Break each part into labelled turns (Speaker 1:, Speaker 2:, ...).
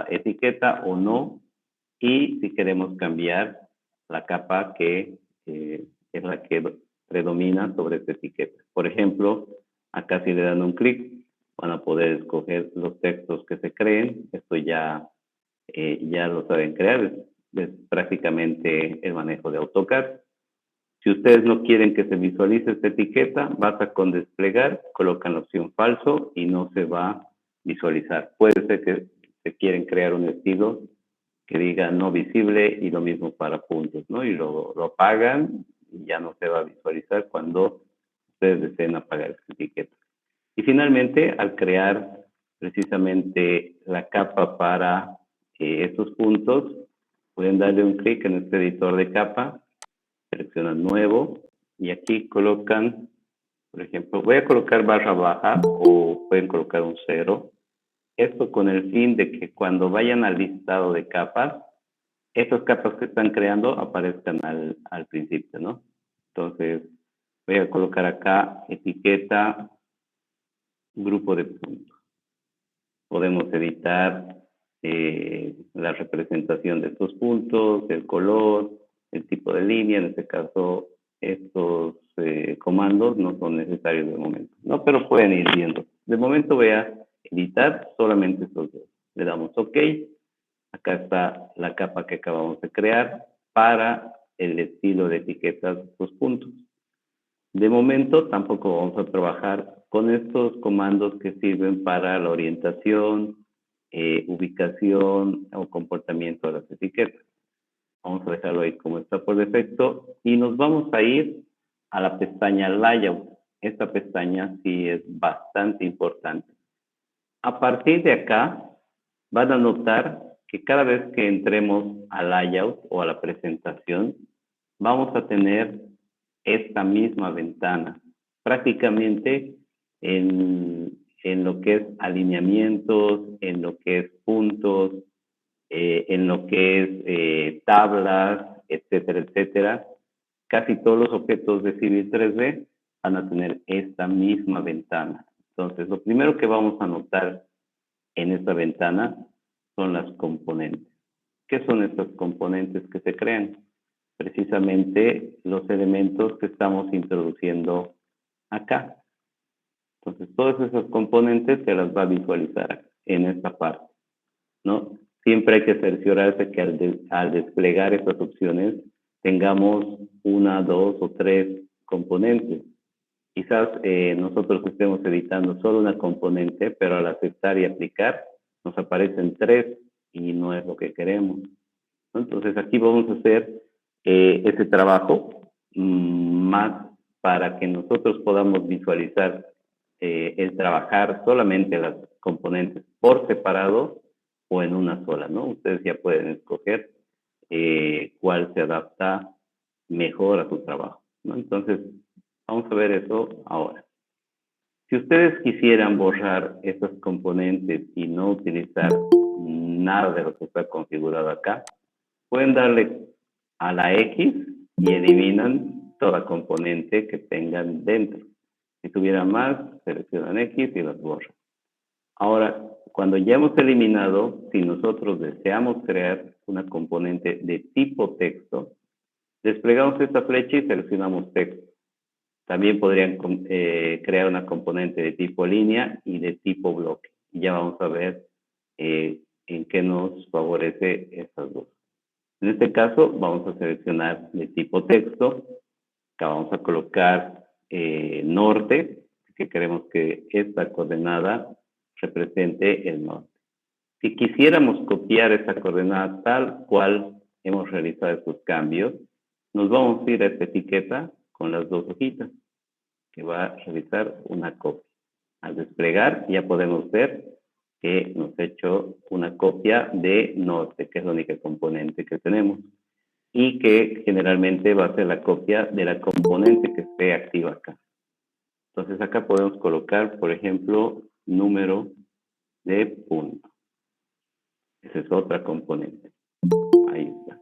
Speaker 1: etiqueta o no, y si queremos cambiar la capa que es la que predomina sobre esta etiqueta. Por ejemplo, acá si le dan un clic, van a poder escoger los textos que se creen. Esto ya lo saben crear, es prácticamente el manejo de AutoCAD. Si ustedes no quieren que se visualice esta etiqueta, basta con desplegar, colocan la opción falso y no se va a visualizar. Puede ser que se quieren crear un estilo que diga no visible y lo mismo para puntos, ¿no? Y lo apagan y ya no se va a visualizar cuando ustedes deseen apagar esta etiqueta. Y finalmente, al crear precisamente la capa para estos puntos, pueden darle un clic en este editor de capa, seleccionan nuevo y aquí colocan, por ejemplo, voy a colocar barra baja o pueden colocar un 0. Esto con el fin de que cuando vayan al listado de capas, estas capas que están creando aparezcan al principio, ¿no? Entonces, voy a colocar acá etiqueta grupo de puntos. Podemos editar la representación de estos puntos, el color, el tipo de línea. En este caso, estos comandos no son necesarios de momento, ¿no? Pero pueden ir viendo. De momento voy a editar solamente estos dos. Le damos OK. Acá está la capa que acabamos de crear para el estilo de etiquetas de estos puntos. De momento tampoco vamos a trabajar con estos comandos que sirven para la orientación, ubicación o comportamiento de las etiquetas. Vamos a dejarlo ahí como está por defecto y nos vamos a ir a la pestaña Layout. Esta pestaña sí es bastante importante. A partir de acá van a notar que cada vez que entremos al Layout o a la presentación, vamos a tener esta misma ventana, prácticamente en lo que es alineamientos, en lo que es puntos, en lo que es tablas, etcétera, etcétera. Casi todos los objetos de Civil 3D van a tener esta misma ventana. Entonces, lo primero que vamos a notar en esta ventana son las componentes. ¿Qué son estas componentes que se crean? Precisamente los elementos que estamos introduciendo acá. Entonces, todas esas componentes se las va a visualizar en esta parte, ¿no? Siempre hay que cerciorarse que al desplegar estas opciones tengamos una, dos o tres componentes. Quizás nosotros estemos editando solo una componente, pero al aceptar y aplicar nos aparecen tres y no es lo que queremos, ¿no? Entonces, aquí vamos a hacer ese trabajo más para que nosotros podamos visualizar el trabajar solamente las componentes por separado o en una sola, ¿no? Ustedes ya pueden escoger cuál se adapta mejor a su trabajo, ¿no? Entonces, vamos a ver eso ahora. Si ustedes quisieran borrar estas componentes y no utilizar nada de lo que está configurado acá, pueden darle a la X y eliminan toda componente que tengan dentro. Si tuvieran más, seleccionan X y las borran. Ahora, cuando ya hemos eliminado, si nosotros deseamos crear una componente de tipo texto, desplegamos esta flecha y seleccionamos texto. También podrían crear una componente de tipo línea y de tipo bloque. Y ya vamos a ver en qué nos favorece estas dos. En este caso, vamos a seleccionar de tipo texto. Acá vamos a colocar norte, que queremos que esta coordenada represente el norte. Si quisiéramos copiar esa coordenada tal cual hemos realizado estos cambios, nos vamos a ir a esta etiqueta con las dos hojitas, que va a realizar una copia. Al desplegar ya podemos ver que nos ha hecho una copia de norte, que es la única componente que tenemos, y que generalmente va a ser la copia de la componente que esté activa acá. Entonces acá podemos colocar, por ejemplo, número de punto. Esa es otra componente. Ahí está.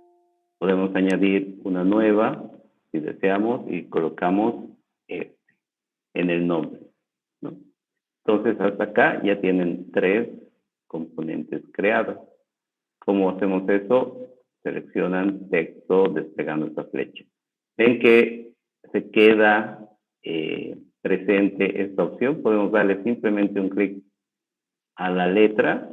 Speaker 1: Podemos añadir una nueva, si deseamos, y colocamos este en el nombre, ¿no? Entonces hasta acá ya tienen tres componentes creados. ¿Cómo hacemos eso? Seleccionan texto desplegando esta flecha. Ven que se queda presente esta opción. Podemos darle simplemente un clic a la letra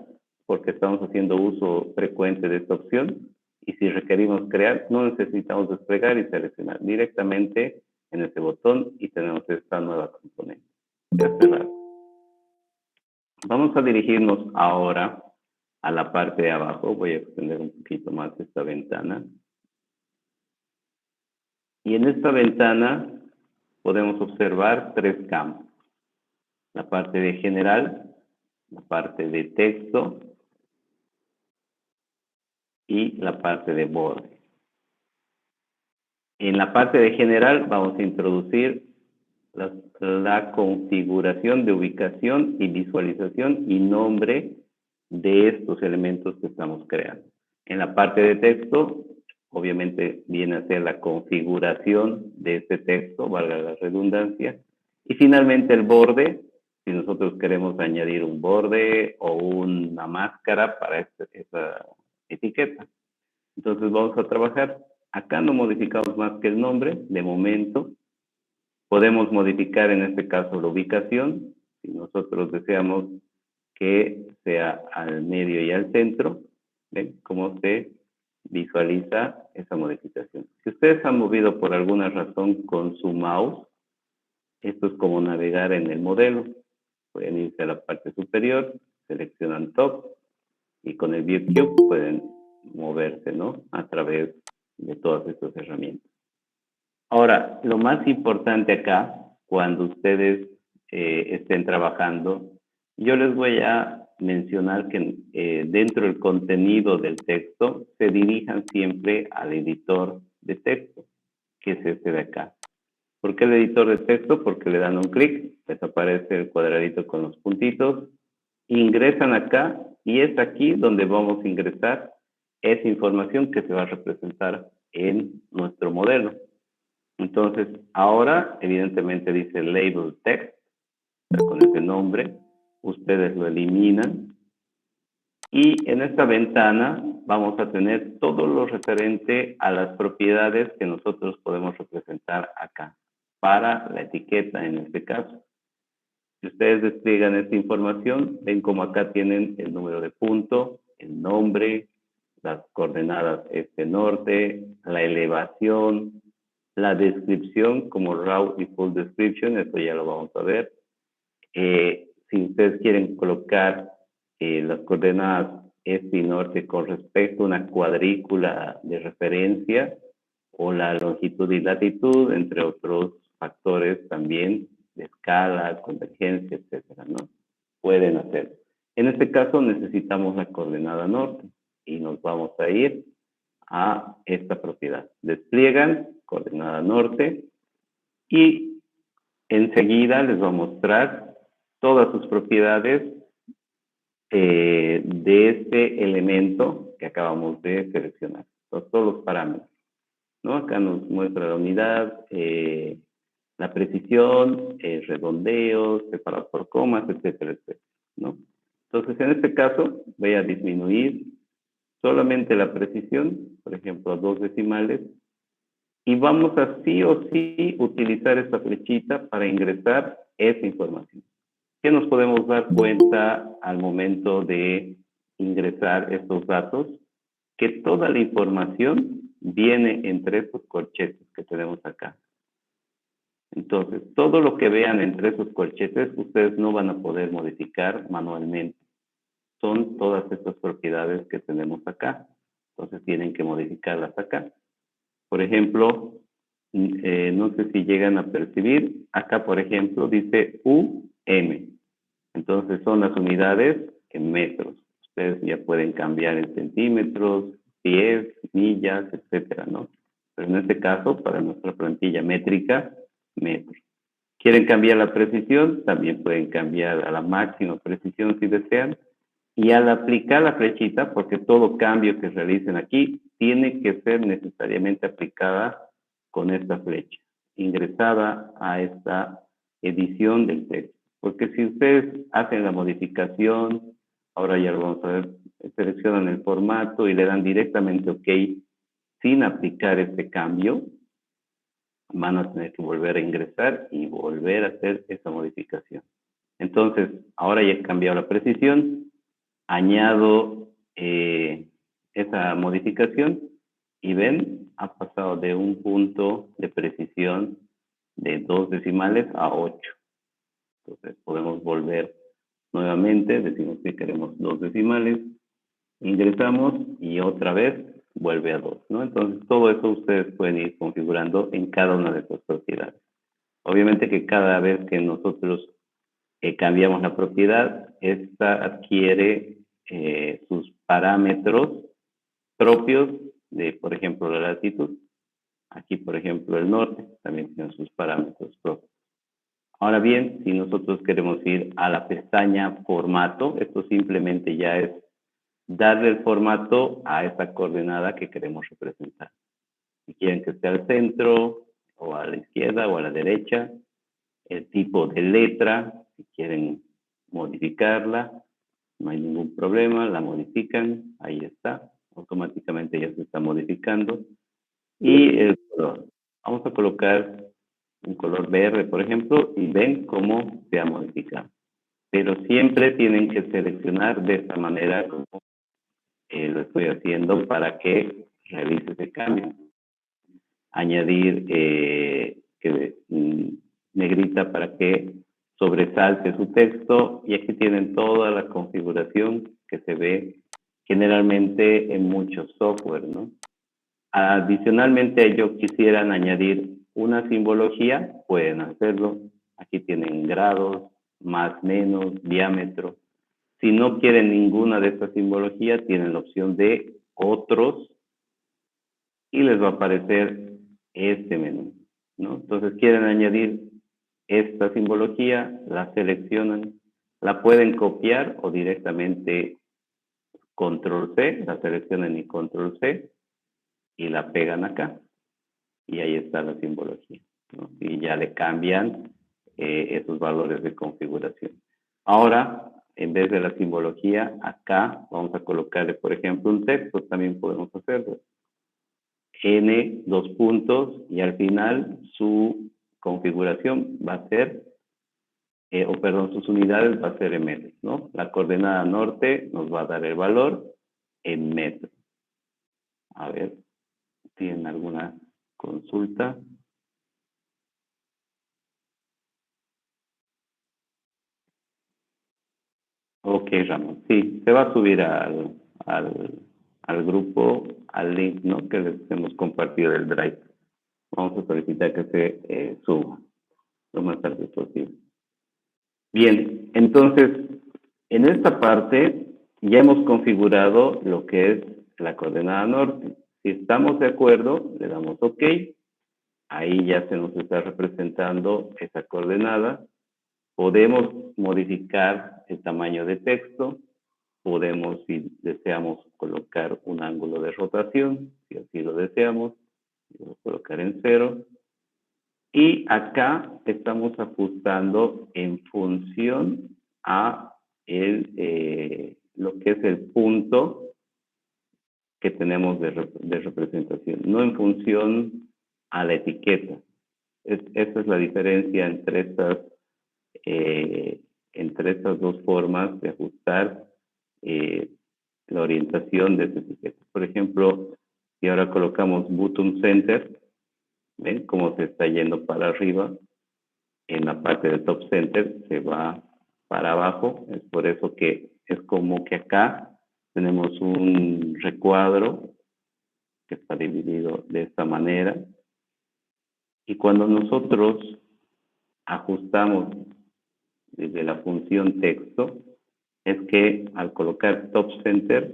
Speaker 1: porque estamos haciendo uso frecuente de esta opción. Y si requerimos crear, no necesitamos desplegar y seleccionar directamente en este botón y tenemos esta nueva componente. Ya cerrado. Vamos a dirigirnos ahora a la parte de abajo. Voy a extender un poquito más esta ventana. Y en esta ventana podemos observar tres campos. La parte de general, la parte de texto y la parte de borde. En la parte de general vamos a introducir la configuración de ubicación y visualización y nombre de estos elementos que estamos creando. En la parte de texto, obviamente viene a ser la configuración de este texto, valga la redundancia. Y finalmente el borde, si nosotros queremos añadir un borde o una máscara para esa etiqueta. Entonces vamos a trabajar. Acá no modificamos más que el nombre, de momento. Podemos modificar en este caso la ubicación, si nosotros deseamos que sea al medio y al centro. ¿Ven cómo se visualiza esa modificación? Si ustedes han movido por alguna razón con su mouse, esto es como navegar en el modelo. Pueden irse a la parte superior, seleccionan Top y con el View Cube pueden moverse, ¿no? A través de todas estas herramientas. Ahora, lo más importante acá, cuando ustedes estén trabajando, yo les voy a mencionar que dentro del contenido del texto se dirijan siempre al editor de texto, que es este de acá. ¿Por qué el editor de texto? Porque le dan un clic, les aparece el cuadradito con los puntitos, ingresan acá y es aquí donde vamos a ingresar esa información que se va a representar en nuestro modelo. Entonces, ahora evidentemente dice label text, con ese nombre, ustedes lo eliminan y en esta ventana vamos a tener todo lo referente a las propiedades que nosotros podemos representar acá, para la etiqueta en este caso. Si ustedes despliegan esta información, ven como acá tienen el número de punto, el nombre, las coordenadas este-norte, la elevación, la descripción como raw y full description, esto ya lo vamos a ver. Si ustedes quieren colocar las coordenadas este y norte con respecto a una cuadrícula de referencia o la longitud y latitud, entre otros factores también de escala, convergencia, etcétera, ¿no? Pueden hacer. En este caso necesitamos la coordenada norte y nos vamos a ir a esta propiedad. Despliegan coordenada norte y enseguida les va a mostrar todas sus propiedades de este elemento que acabamos de seleccionar. Todos los parámetros, ¿no? Acá nos muestra la unidad, la precisión, redondeos, separados por comas, etcétera, etcétera, ¿no? Entonces, en este caso, voy a disminuir solamente la precisión, por ejemplo, a 2 decimales, y vamos a sí o sí utilizar esta flechita para ingresar esa información. ¿Qué nos podemos dar cuenta al momento de ingresar estos datos? Que toda la información viene entre estos corchetes que tenemos acá. Entonces, todo lo que vean entre esos corchetes, ustedes no van a poder modificar manualmente. Son todas estas propiedades que tenemos acá. Entonces, tienen que modificarlas acá. Por ejemplo, no sé si llegan a percibir, acá, por ejemplo, dice UM. Entonces, son las unidades en metros. Ustedes ya pueden cambiar en centímetros, pies, millas, etcétera, ¿no? Pero en este caso, para nuestra plantilla métrica, metros. ¿Quieren cambiar la precisión? También pueden cambiar a la máxima precisión si desean. Y al aplicar la flechita, porque todo cambio que realicen aquí tiene que ser necesariamente aplicada con esta flecha, ingresada a esta edición del texto. Porque si ustedes hacen la modificación Ahora ya lo vamos a ver. Seleccionan el formato y le dan directamente OK sin aplicar este cambio. Van a tener que volver a ingresar y volver a hacer esa modificación. Entonces, ahora ya he cambiado la precisión, añado esa modificación y ven, ha pasado de un punto de precisión de 2 decimales a 8. Entonces, podemos volver nuevamente, decimos que queremos 2 decimales, ingresamos y otra vez vuelve a 2, ¿no? Entonces, todo eso ustedes pueden ir configurando en cada una de estas propiedades. Obviamente que cada vez que nosotros cambiamos la propiedad, esta adquiere sus parámetros propios de, por ejemplo, la latitud. Aquí, por ejemplo, el norte también tiene sus parámetros propios. Ahora bien, si nosotros queremos ir a la pestaña formato, esto simplemente ya es darle el formato a esa coordenada que queremos representar. Si quieren que esté al centro, o a la izquierda, o a la derecha, el tipo de letra, si quieren modificarla, no hay ningún problema, la modifican, ahí está, automáticamente ya se está modificando. Y el color, vamos a colocar un color verde, por ejemplo, y ven cómo se ha modificado. Pero siempre tienen que seleccionar de esta manera como lo estoy haciendo para que realice ese cambio. Añadir negrita para que sobresalte su texto, y aquí tienen toda la configuración que se ve generalmente en muchos software, ¿no? Adicionalmente, ellos quisieran añadir una simbología, pueden hacerlo. Aquí tienen grados, más, menos, diámetro. Si no quieren ninguna de estas simbologías, tienen la opción de otros y les va a aparecer este menú, ¿no? Entonces quieren añadir esta simbología, la seleccionan, la pueden copiar o directamente control C, la seleccionan y control C y la pegan acá. Y ahí está la simbología, ¿no? Y ya le cambian esos valores de configuración. Ahora, en vez de la simbología, acá vamos a colocarle, por ejemplo, un texto, también podemos hacerlo. N, dos puntos, y al final su configuración va a ser, sus unidades va a ser en metros, ¿no? La coordenada norte nos va a dar el valor en metros. A ver, ¿tienen alguna consulta? Ok, Ramón. Sí, se va a subir al grupo, al link, ¿no? Que les hemos compartido del Drive. Vamos a solicitar que se suba lo más tarde posible. Bien, entonces, en esta parte ya hemos configurado lo que es la coordenada norte. Si estamos de acuerdo, le damos OK. Ahí ya se nos está representando esa coordenada. Podemos modificar el tamaño de texto. Podemos, si deseamos, colocar un ángulo de rotación, si así lo deseamos, lo colocar en 0. Y acá estamos ajustando en función a lo que es el punto que tenemos de representación, no en función a la etiqueta. Esta es la diferencia entre estas dos formas de ajustar la orientación de esta etiqueta. Por ejemplo, si ahora colocamos bottom center, ¿ven cómo se está yendo para arriba? En la parte de top center se va para abajo. Es por eso que es como que acá tenemos un recuadro que está dividido de esta manera. Y cuando nosotros ajustamos desde la función texto, es que al colocar top center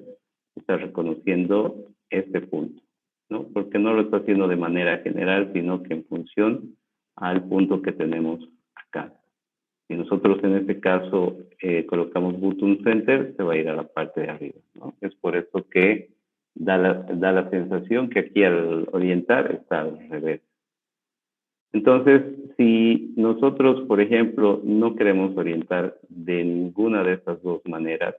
Speaker 1: está reconociendo este punto, ¿no? Porque no lo está haciendo de manera general, sino que en función al punto que tenemos acá. Si nosotros en este caso colocamos button center, se va a ir a la parte de arriba, ¿no? Es por eso que da la sensación que aquí al orientar está al revés. Entonces, si nosotros, por ejemplo, no queremos orientar de ninguna de estas dos maneras,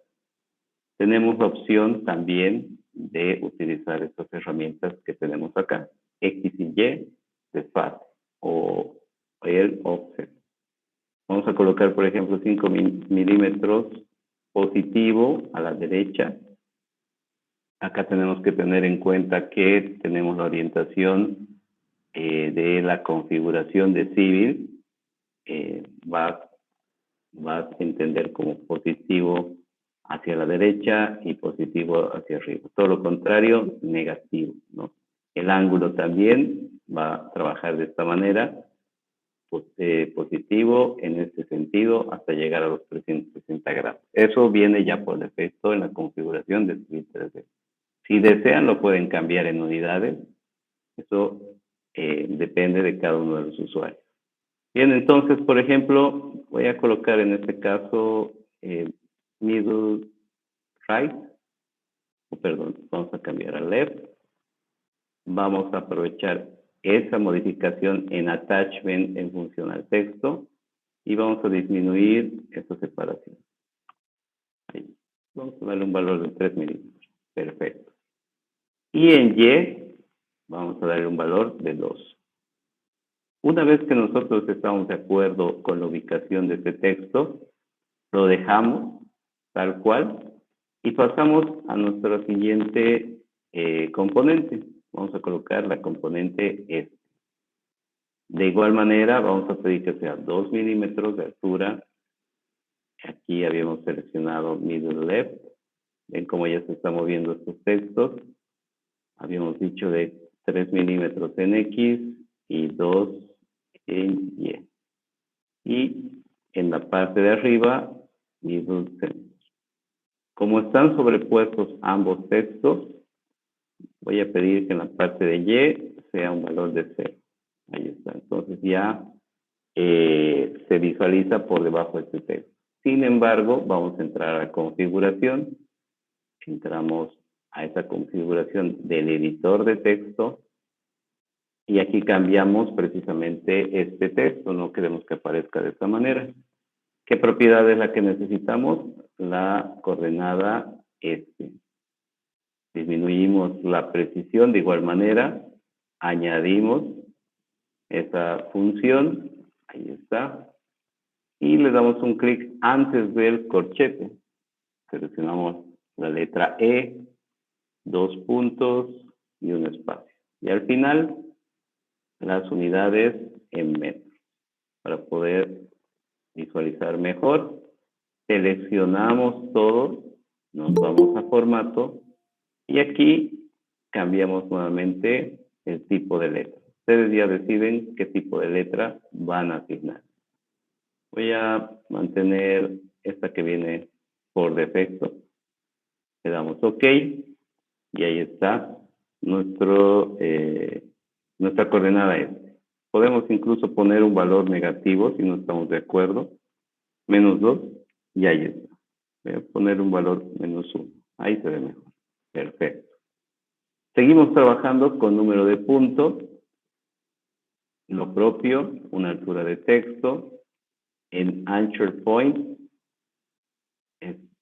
Speaker 1: tenemos la opción también de utilizar estas herramientas que tenemos acá, X y Y, desfase o el offset. Vamos a colocar, por ejemplo, 5 milímetros positivo a la derecha. Acá tenemos que tener en cuenta que tenemos la orientación de la configuración de Civil. Va a entender como positivo hacia la derecha y positivo hacia arriba. Todo lo contrario, negativo, ¿no? El ángulo también va a trabajar de esta manera, positivo en este sentido hasta llegar a los 360 grados. Eso viene ya por defecto en la configuración de Civil 3D. Si desean, lo pueden cambiar en unidades. Eso depende de cada uno de los usuarios. Bien, entonces, por ejemplo, voy a colocar en este caso middle right, perdón, vamos a cambiar a left. Vamos a aprovechar esa modificación en attachment en función al texto y vamos a disminuir esa separación. Ahí. Vamos a darle un valor de 3 milímetros. Perfecto. Y en Y vamos a darle un valor de 2. Una vez que nosotros estamos de acuerdo con la ubicación de este texto, lo dejamos tal cual y pasamos a nuestra siguiente componente. Vamos a colocar la componente S. De igual manera, vamos a pedir que sea 2 milímetros de altura. Aquí habíamos seleccionado middle left. Ven cómo ya se están moviendo estos textos. Habíamos dicho de 3 milímetros en X y 2 en Y. Y en la parte de arriba, middle center. Como están sobrepuestos ambos textos, voy a pedir que en la parte de Y sea un valor de 0. Ahí está. Entonces ya se visualiza por debajo de este texto. Sin embargo, vamos a entrar a configuración. Entramos a esa configuración del editor de texto. Y aquí cambiamos precisamente este texto. No queremos que aparezca de esta manera. ¿Qué propiedad es la que necesitamos? La coordenada S. Disminuimos la precisión de igual manera. Añadimos esa función. Ahí está. Y le damos un clic antes del corchete. Seleccionamos la letra E, 2 puntos y un espacio. Y al final, las unidades en metros. Para poder visualizar mejor, seleccionamos todo, nos vamos a formato y aquí cambiamos nuevamente el tipo de letra. Ustedes ya deciden qué tipo de letra van a asignar. Voy a mantener esta que viene por defecto. Le damos OK y ahí está nuestra coordenada S. Podemos incluso poner un valor negativo si no estamos de acuerdo. -2 y ahí está. Voy a poner un valor -1. Ahí se ve mejor. Perfecto. Seguimos trabajando con número de punto. Lo propio, una altura de texto. En anchor point,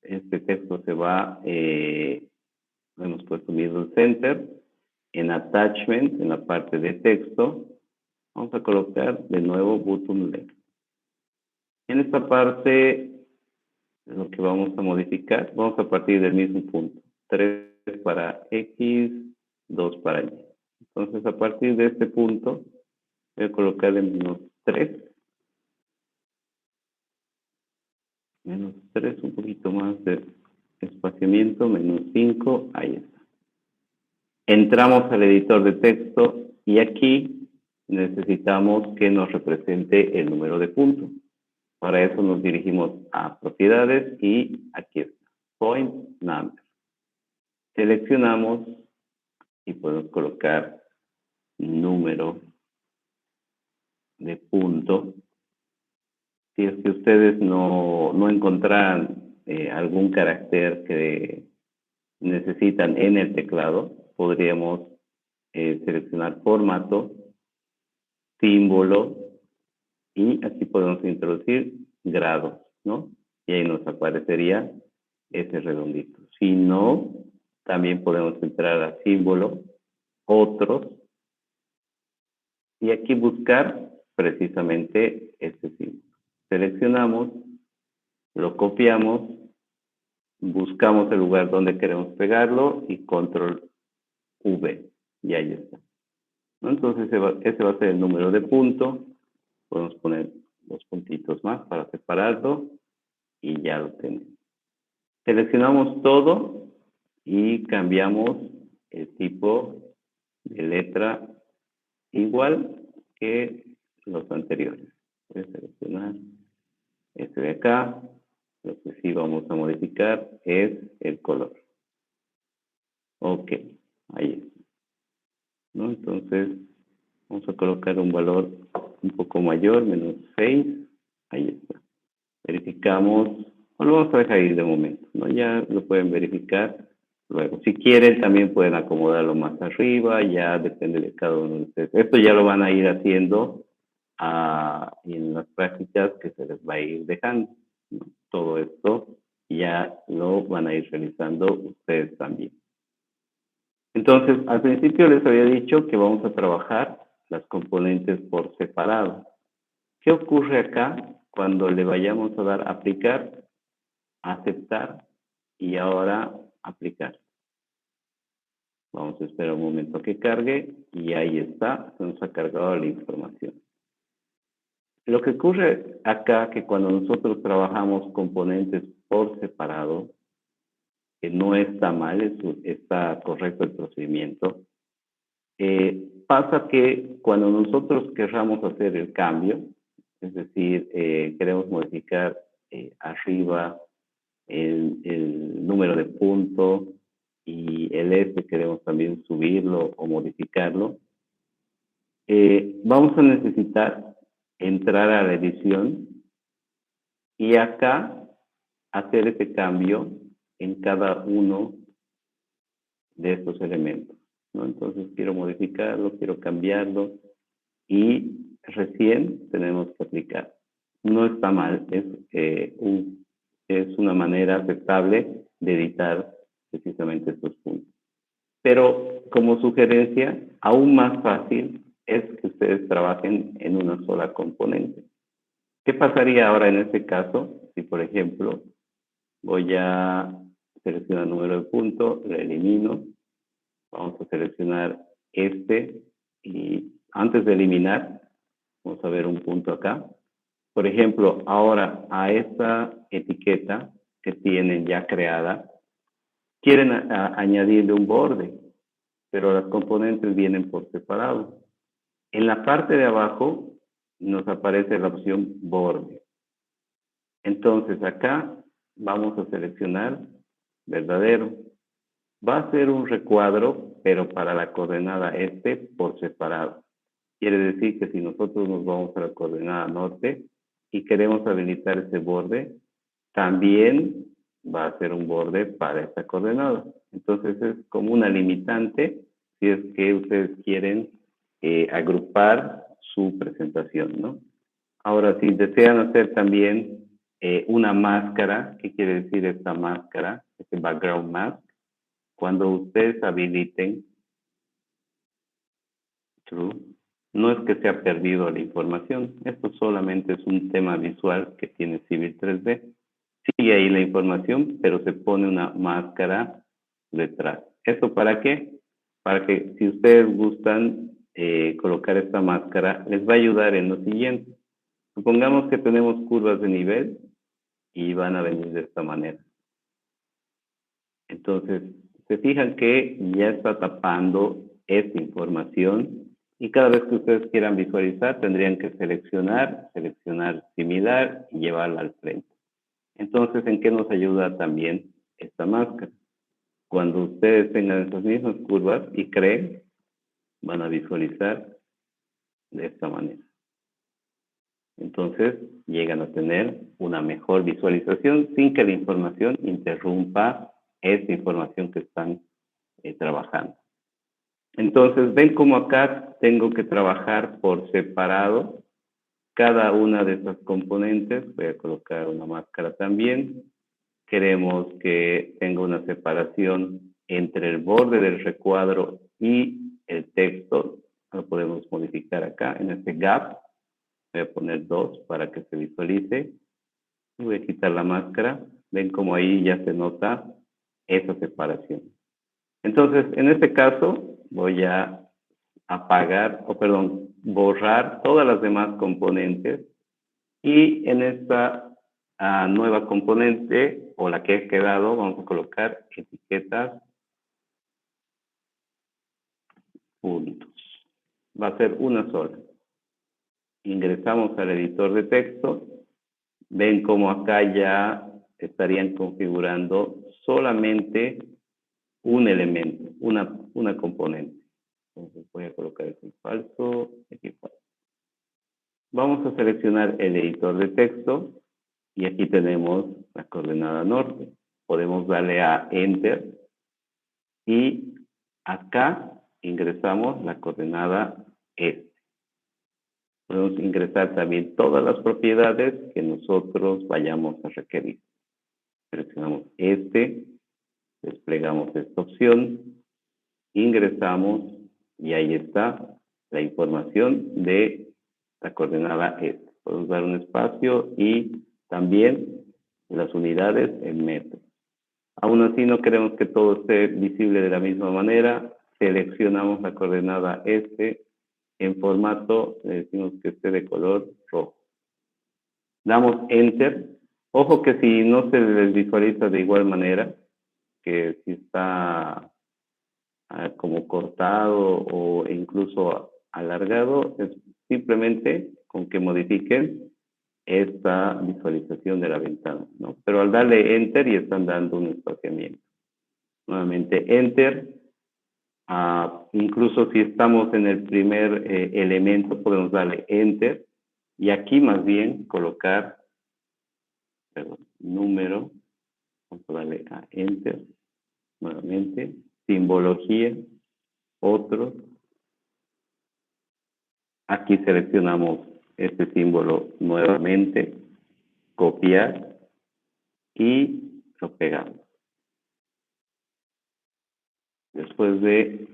Speaker 1: este texto se va, hemos puesto middle center. En attachment, en la parte de texto, vamos a colocar de nuevo bottom left. En esta parte, lo que vamos a modificar, vamos a partir del mismo punto. 3 para X, 2 para Y. Entonces, a partir de este punto, voy a colocar en -3. -3, un poquito más de espaciamiento, -5, ahí está. Entramos al editor de texto y aquí necesitamos que nos represente el número de puntos. Para eso nos dirigimos a propiedades y aquí está, point number. Seleccionamos y podemos colocar número de punto. Si es que ustedes no encontraran algún carácter que necesitan en el teclado, podríamos seleccionar formato, símbolo, y aquí podemos introducir grados, ¿no? Y ahí nos aparecería ese redondito. Si no, también podemos entrar a símbolo, otros, y aquí buscar precisamente este símbolo. Seleccionamos, lo copiamos, buscamos el lugar donde queremos pegarlo y control V, y ahí está, ¿no? Entonces ese va a ser el número de punto. Podemos poner los puntitos más para separarlo y ya lo tenemos. Seleccionamos todo y cambiamos el tipo de letra igual que los anteriores. Voy a seleccionar este de acá. Lo que sí vamos a modificar es el color. Ok, ahí está, ¿no? Entonces vamos a colocar un valor un poco mayor, menos 6. Ahí está. Verificamos, o lo vamos a dejar ir de momento, ¿no? Ya lo pueden verificar luego. Si quieren, también pueden acomodarlo más arriba, ya depende de cada uno de ustedes. Esto ya lo van a ir haciendo en las prácticas que se les va a ir dejando, ¿no? Todo esto ya lo van a ir realizando ustedes también. Entonces, al principio les había dicho que vamos a trabajar las componentes por separado. ¿Qué ocurre acá cuando le vayamos a dar aplicar, aceptar y ahora aplicar? Vamos a esperar un momento que cargue y ahí está, se nos ha cargado la información. Lo que ocurre acá que cuando nosotros trabajamos componentes por separado, que no está mal, está correcto el procedimiento, pasa que cuando nosotros querramos hacer el cambio, es decir, queremos modificar arriba el número de punto y el S queremos también subirlo o modificarlo, vamos a necesitar entrar a la edición y acá hacer ese cambio en cada uno de estos elementos, ¿no? Entonces quiero modificarlo, quiero cambiarlo y recién tenemos que aplicar. No está mal, es una manera aceptable de editar precisamente estos puntos. Pero como sugerencia, aún más fácil es que ustedes trabajen en una sola componente. ¿Qué pasaría ahora en este caso? Si, por ejemplo, voy a seleccionar el número de punto, lo elimino, vamos a seleccionar este y antes de eliminar, vamos a ver un punto acá. Por ejemplo, ahora a esta etiqueta que tienen ya creada, quieren añadirle un borde, pero las componentes vienen por separado. En la parte de abajo nos aparece la opción borde. Entonces acá vamos a seleccionar verdadero. Va a ser un recuadro, pero para la coordenada este por separado. Quiere decir que si nosotros nos vamos a la coordenada norte y queremos habilitar ese borde, también va a ser un borde para esta coordenada. Entonces es como una limitante si es que ustedes quieren agrupar su presentación, ¿no? Ahora, si desean hacer también una máscara, ¿qué quiere decir esta máscara? Este background mask. Cuando ustedes habiliten True, no es que se ha perdido la información, esto solamente es un tema visual que tiene Civil 3D. Sigue ahí la información, pero se pone una máscara detrás. ¿Esto para qué? Para que si ustedes gustan colocar esta máscara, les va a ayudar en lo siguiente. Supongamos que tenemos curvas de nivel y van a venir de esta manera. Entonces, se fijan que ya está tapando esta información y cada vez que ustedes quieran visualizar tendrían que seleccionar similar y llevarla al frente. Entonces, ¿en qué nos ayuda también esta máscara? Cuando ustedes tengan esas mismas curvas y creen, van a visualizar de esta manera. Entonces, llegan a tener una mejor visualización sin que la información interrumpa esta información que están trabajando. Entonces, ven cómo acá tengo que trabajar por separado cada una de estas componentes. Voy a colocar una máscara también. queremos que tenga una separación entre el borde del recuadro y el texto, lo podemos modificar acá en este gap. Voy a poner 2 para que se visualice. Y voy a quitar la máscara. Ven como ahí ya se nota esa separación. Entonces, en este caso, voy a apagar, borrar todas las demás componentes. Y en esta nueva componente, o la que he quedado, vamos a colocar etiquetas puntos. Va a ser una sola. Ingresamos al editor de texto. Ven cómo acá ya estarían configurando solamente un elemento, una componente. Entonces voy a colocar aquí falso, aquí falso. Vamos a seleccionar el editor de texto y aquí tenemos la coordenada norte. Podemos darle a Enter y acá ingresamos la coordenada este. Podemos ingresar también todas las propiedades que nosotros vayamos a requerir. Seleccionamos este, desplegamos esta opción, ingresamos y ahí está la información de la coordenada este. Podemos dar un espacio y también las unidades en metros. Aún así no queremos que todo esté visible de la misma manera. Seleccionamos la coordenada este en formato, le decimos que esté de color rojo. Damos Enter. Ojo que si no se les visualiza de igual manera, que si está como cortado o incluso alargado, es simplemente con que modifiquen esta visualización de la ventana, ¿no? Pero al darle Enter y están dando un espaciamiento. Nuevamente Enter. Incluso si estamos en el primer elemento, podemos darle Enter y aquí más bien colocar número. Vamos a darle a Enter nuevamente, simbología, otros. Aquí seleccionamos este símbolo nuevamente, copiar y lo pegamos. Después de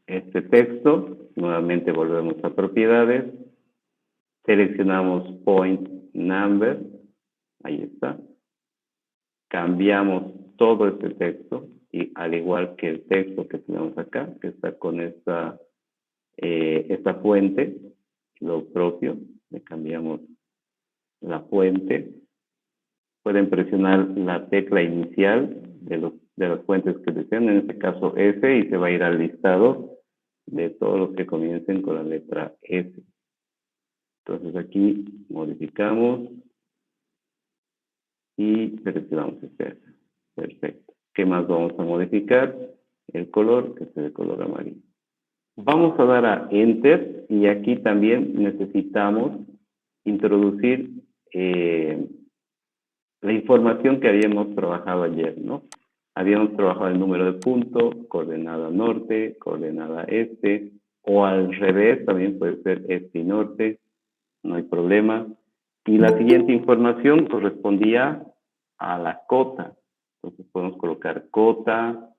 Speaker 1: este texto, nuevamente volvemos a propiedades, seleccionamos point number, ahí está, cambiamos todo este texto y al igual que el texto que tenemos acá, que está con esta fuente, lo propio, le cambiamos la fuente. Pueden presionar la tecla inicial de las fuentes que desean, en este caso S, y se va a ir al listado de todos los que comiencen con la letra S. Entonces aquí modificamos y seleccionamos este. Perfecto. ¿Qué más vamos a modificar? El color, que sea de color amarillo. Vamos a dar a Enter y aquí también necesitamos introducir la información que habíamos trabajado ayer, ¿no? Habíamos trabajado el número de punto, coordenada norte, coordenada este, o al revés, también puede ser este y norte, no hay problema. Y la siguiente información correspondía a la cota. Entonces podemos colocar cota,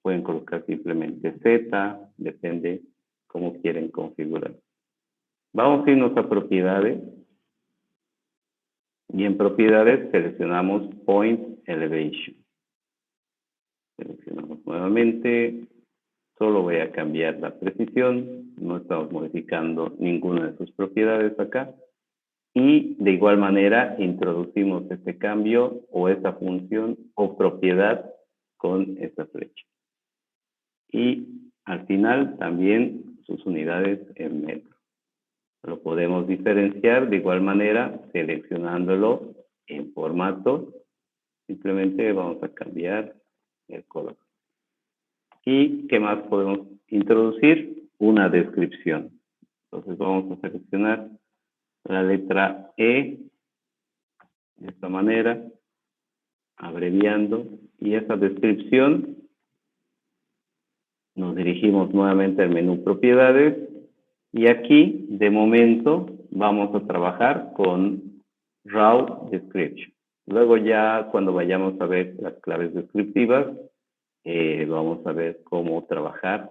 Speaker 1: pueden colocar simplemente Z, depende cómo quieren configurar. Vamos a irnos a propiedades. Y en propiedades seleccionamos Point Elevation. Seleccionamos nuevamente. Solo voy a cambiar la precisión. No estamos modificando ninguna de sus propiedades acá. Y de igual manera introducimos este cambio o esta función o propiedad con esta flecha. Y al final también sus unidades en metros. Lo podemos diferenciar de igual manera seleccionándolo en formato. Simplemente vamos a cambiar el color. ¿Y qué más podemos introducir? Una descripción. Entonces vamos a seleccionar la letra E de esta manera, abreviando, y esa descripción nos dirigimos nuevamente al menú propiedades. Y aquí, de momento, vamos a trabajar con Raw Description. Luego ya cuando vayamos a ver las claves descriptivas, vamos a ver cómo trabajar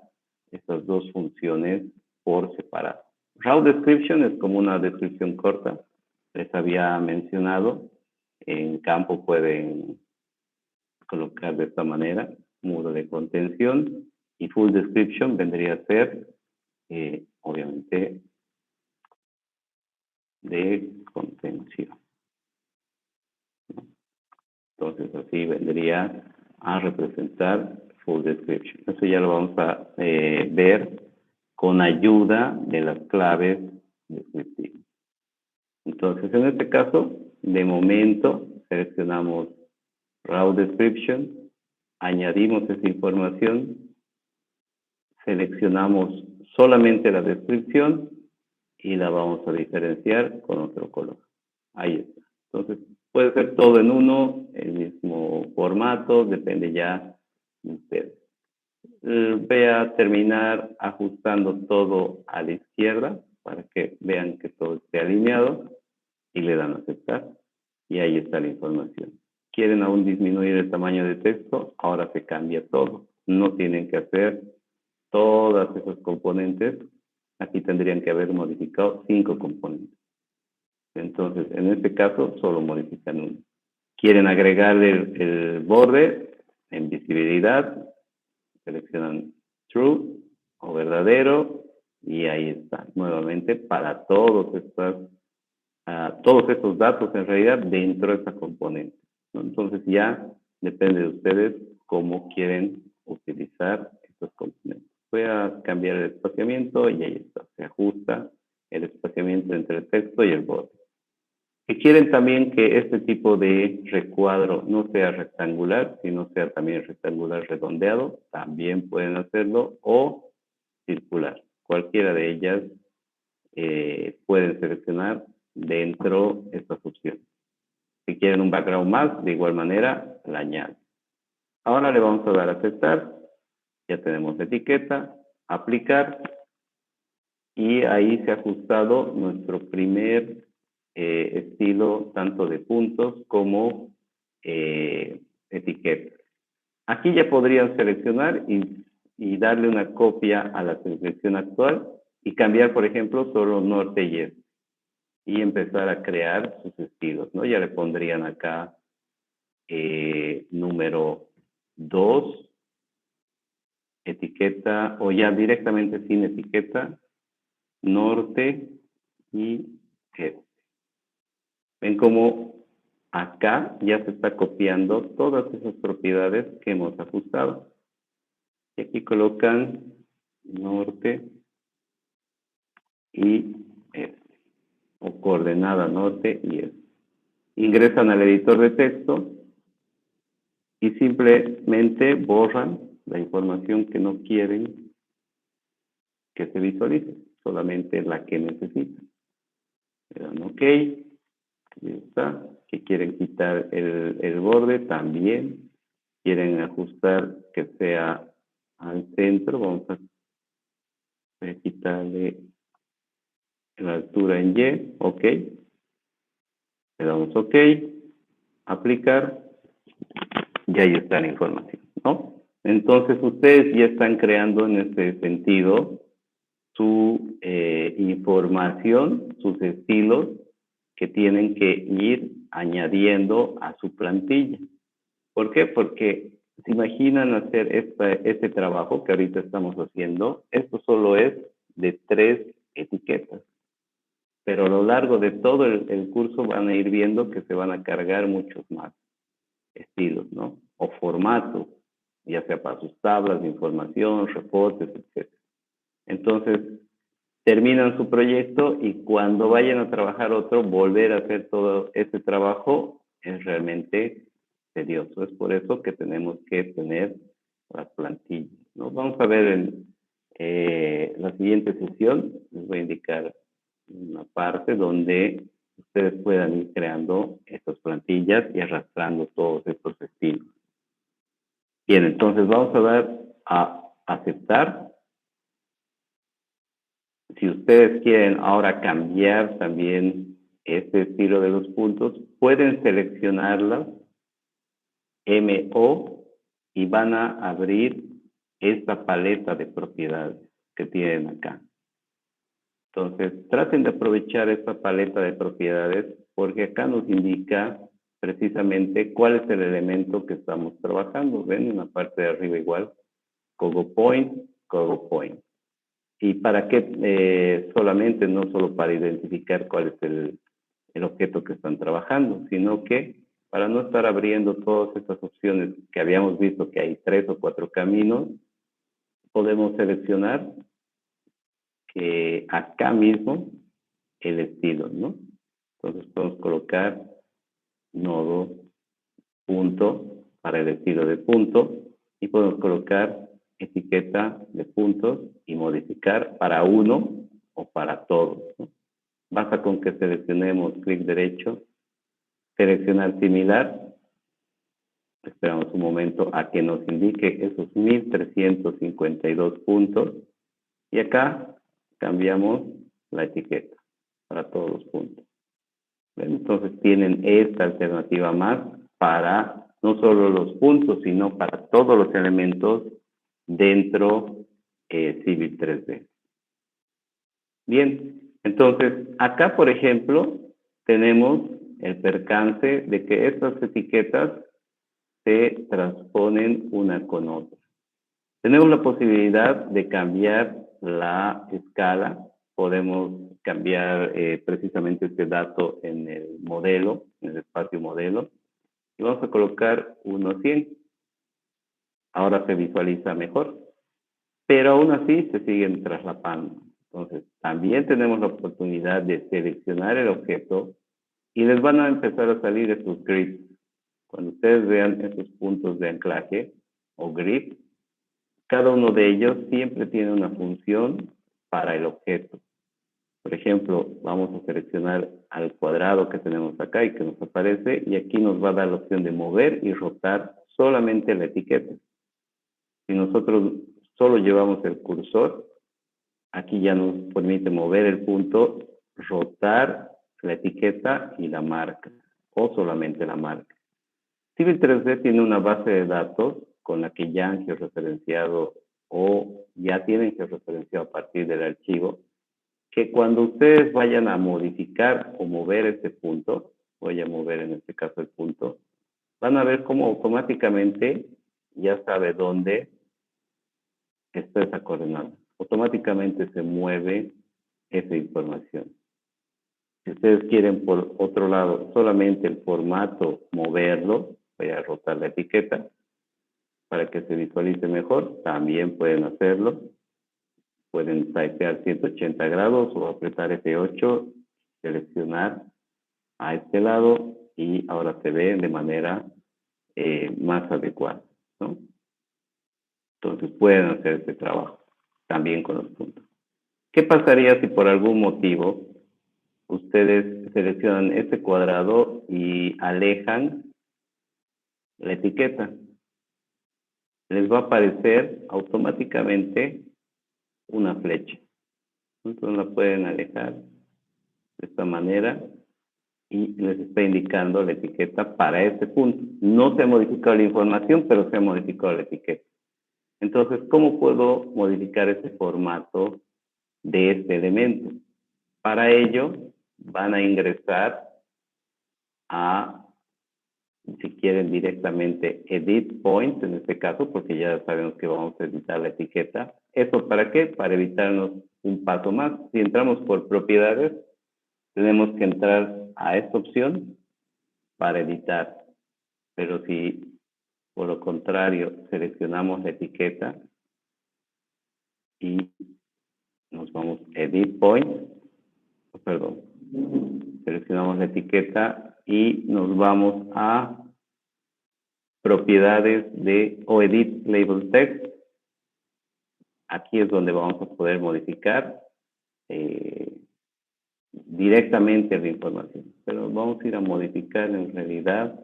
Speaker 1: estas dos funciones por separado. Raw description es como una descripción corta, les había mencionado. En campo pueden colocar de esta manera, muro de contención, y full description vendría a ser, obviamente, de contención. Entonces así vendría a representar full description. Eso ya lo vamos a ver con ayuda de las claves descriptivas. Entonces en este caso, de momento, seleccionamos raw description, añadimos esa información, seleccionamos solamente la descripción y la vamos a diferenciar con otro color. Ahí está. Entonces, puede ser todo en uno, el mismo formato, depende ya de ustedes. Voy a terminar ajustando todo a la izquierda para que vean que todo esté alineado y le dan a aceptar. Y ahí está la información. ¿Quieren aún disminuir el tamaño de texto? Ahora se cambia todo. No tienen que hacer todas esas componentes. Aquí tendrían que haber modificado 5 componentes. Entonces, en este caso, solo modifican uno. Quieren agregarle el borde en visibilidad, seleccionan true o verdadero, y ahí está, nuevamente, para todos estos datos en realidad dentro de esta componente, ¿no? Entonces ya depende de ustedes cómo quieren utilizar estos componentes. Voy a cambiar el espaciamiento y ahí está, se ajusta el espaciamiento entre el texto y el borde. Si quieren también que este tipo de recuadro no sea rectangular, sino sea también rectangular redondeado, también pueden hacerlo, o circular. Cualquiera de ellas pueden seleccionar dentro de estas opciones. Si quieren un background más, de igual manera, la añaden. Ahora le vamos a dar a aceptar. Ya tenemos la etiqueta, aplicar, y ahí se ha ajustado nuestro primer estilo tanto de puntos como etiqueta. Aquí ya podrían seleccionar y darle una copia a la selección actual y cambiar, por ejemplo, solo norte y este y empezar a crear sus estilos, ¿no? Ya le pondrían acá número 2, etiqueta, o ya directamente sin etiqueta, norte y este. Ven cómo acá ya se está copiando todas esas propiedades que hemos ajustado. Y aquí colocan norte y este, o coordenada norte y este. Ingresan al editor de texto y simplemente borran la información que no quieren que se visualice, solamente la que necesitan. Le dan OK. Ya está. Que quieren quitar el borde también. Quieren ajustar que sea al centro. Vamos a quitarle la altura en Y. OK. Le damos OK. Aplicar. Y ahí está la información, ¿no? Entonces ustedes ya están creando en este sentido su información, sus estilos que tienen que ir añadiendo a su plantilla. ¿Por qué? Porque se imaginan hacer este trabajo que ahorita estamos haciendo, esto solo es de 3 etiquetas, pero a lo largo de todo el curso van a ir viendo que se van a cargar muchos más estilos, ¿no? O formatos, ya sea para sus tablas de información, reportes, etc. Entonces, terminan su proyecto y cuando vayan a trabajar otro, volver a hacer todo este trabajo es realmente tedioso. Es por eso que tenemos que tener las plantillas, ¿no? Vamos a ver en la siguiente sesión, les voy a indicar una parte donde ustedes puedan ir creando estas plantillas y arrastrando todos estos estilos. Bien, entonces vamos a dar a aceptar. Si ustedes quieren ahora cambiar también este estilo de los puntos, pueden seleccionarlas, MO, y van a abrir esta paleta de propiedades que tienen acá. Entonces, traten de aprovechar esta paleta de propiedades porque acá nos indica precisamente cuál es el elemento que estamos trabajando. Ven en la parte de arriba igual, Cogo Point, Cogo Point. ¿Y para qué? Solamente, no solo para identificar cuál es el objeto que están trabajando, sino que para no estar abriendo todas estas opciones que habíamos visto que hay 3 o 4 caminos, podemos seleccionar que acá mismo el estilo, ¿no? Entonces podemos colocar nodo, punto, para el estilo de punto, y podemos colocar etiqueta de puntos y modificar para uno o para todos, ¿no? Basta con que seleccionemos clic derecho, seleccionar similar, esperamos un momento a que nos indique esos 1352 puntos, y acá cambiamos la etiqueta para todos los puntos. Entonces tienen esta alternativa más para no solo los puntos, sino para todos los elementos dentro Civil 3D. Bien, entonces acá, por ejemplo, tenemos el percance de que estas etiquetas se transponen una con otra. Tenemos la posibilidad de cambiar la escala. Podemos cambiar precisamente este dato en el modelo, en el espacio modelo, y vamos a colocar 1 a 100. Ahora se visualiza mejor, pero aún así se siguen traslapando. Entonces, también tenemos la oportunidad de seleccionar el objeto y les van a empezar a salir estos grids. Cuando ustedes vean estos puntos de anclaje o grid, cada uno de ellos siempre tiene una función para el objeto. Por ejemplo, vamos a seleccionar al cuadrado que tenemos acá y que nos aparece, y aquí nos va a dar la opción de mover y rotar solamente la etiqueta. Si nosotros solo llevamos el cursor, aquí ya nos permite mover el punto, rotar la etiqueta y la marca, o solamente la marca. Civil 3D tiene una base de datos con la que ya han georreferenciado o ya tienen georreferenciado a partir del archivo, que cuando ustedes vayan a modificar o mover este punto, voy a mover en este caso el punto, van a ver cómo automáticamente ya sabe dónde está esa coordenada. Automáticamente se mueve esa información. Si ustedes quieren, por otro lado, solamente el formato moverlo, voy a rotar la etiqueta para que se visualice mejor, también pueden hacerlo. Pueden typear 180 grados o apretar F8, seleccionar a este lado y ahora se ve de manera más adecuada, ¿no? Entonces pueden hacer este trabajo también con los puntos. ¿Qué pasaría si por algún motivo ustedes seleccionan este cuadrado y alejan la etiqueta? Les va a aparecer automáticamente una flecha. Entonces la pueden alejar de esta manera y les está indicando la etiqueta para este punto. No se ha modificado la información, pero se ha modificado la etiqueta. Entonces, ¿cómo puedo modificar ese formato de este elemento? Para ello, van a ingresar a, si quieren directamente, Edit Point, en este caso, porque ya sabemos que vamos a editar la etiqueta. ¿Eso para qué? Para evitarnos un paso más. Si entramos por propiedades, tenemos que entrar a esta opción para editar. Pero si por lo contrario seleccionamos la etiqueta y nos vamos a Edit Point, perdón, seleccionamos la etiqueta y nos vamos a propiedades de o Edit Label Text. Aquí es donde vamos a poder modificar directamente la información, pero vamos a ir a modificar en realidad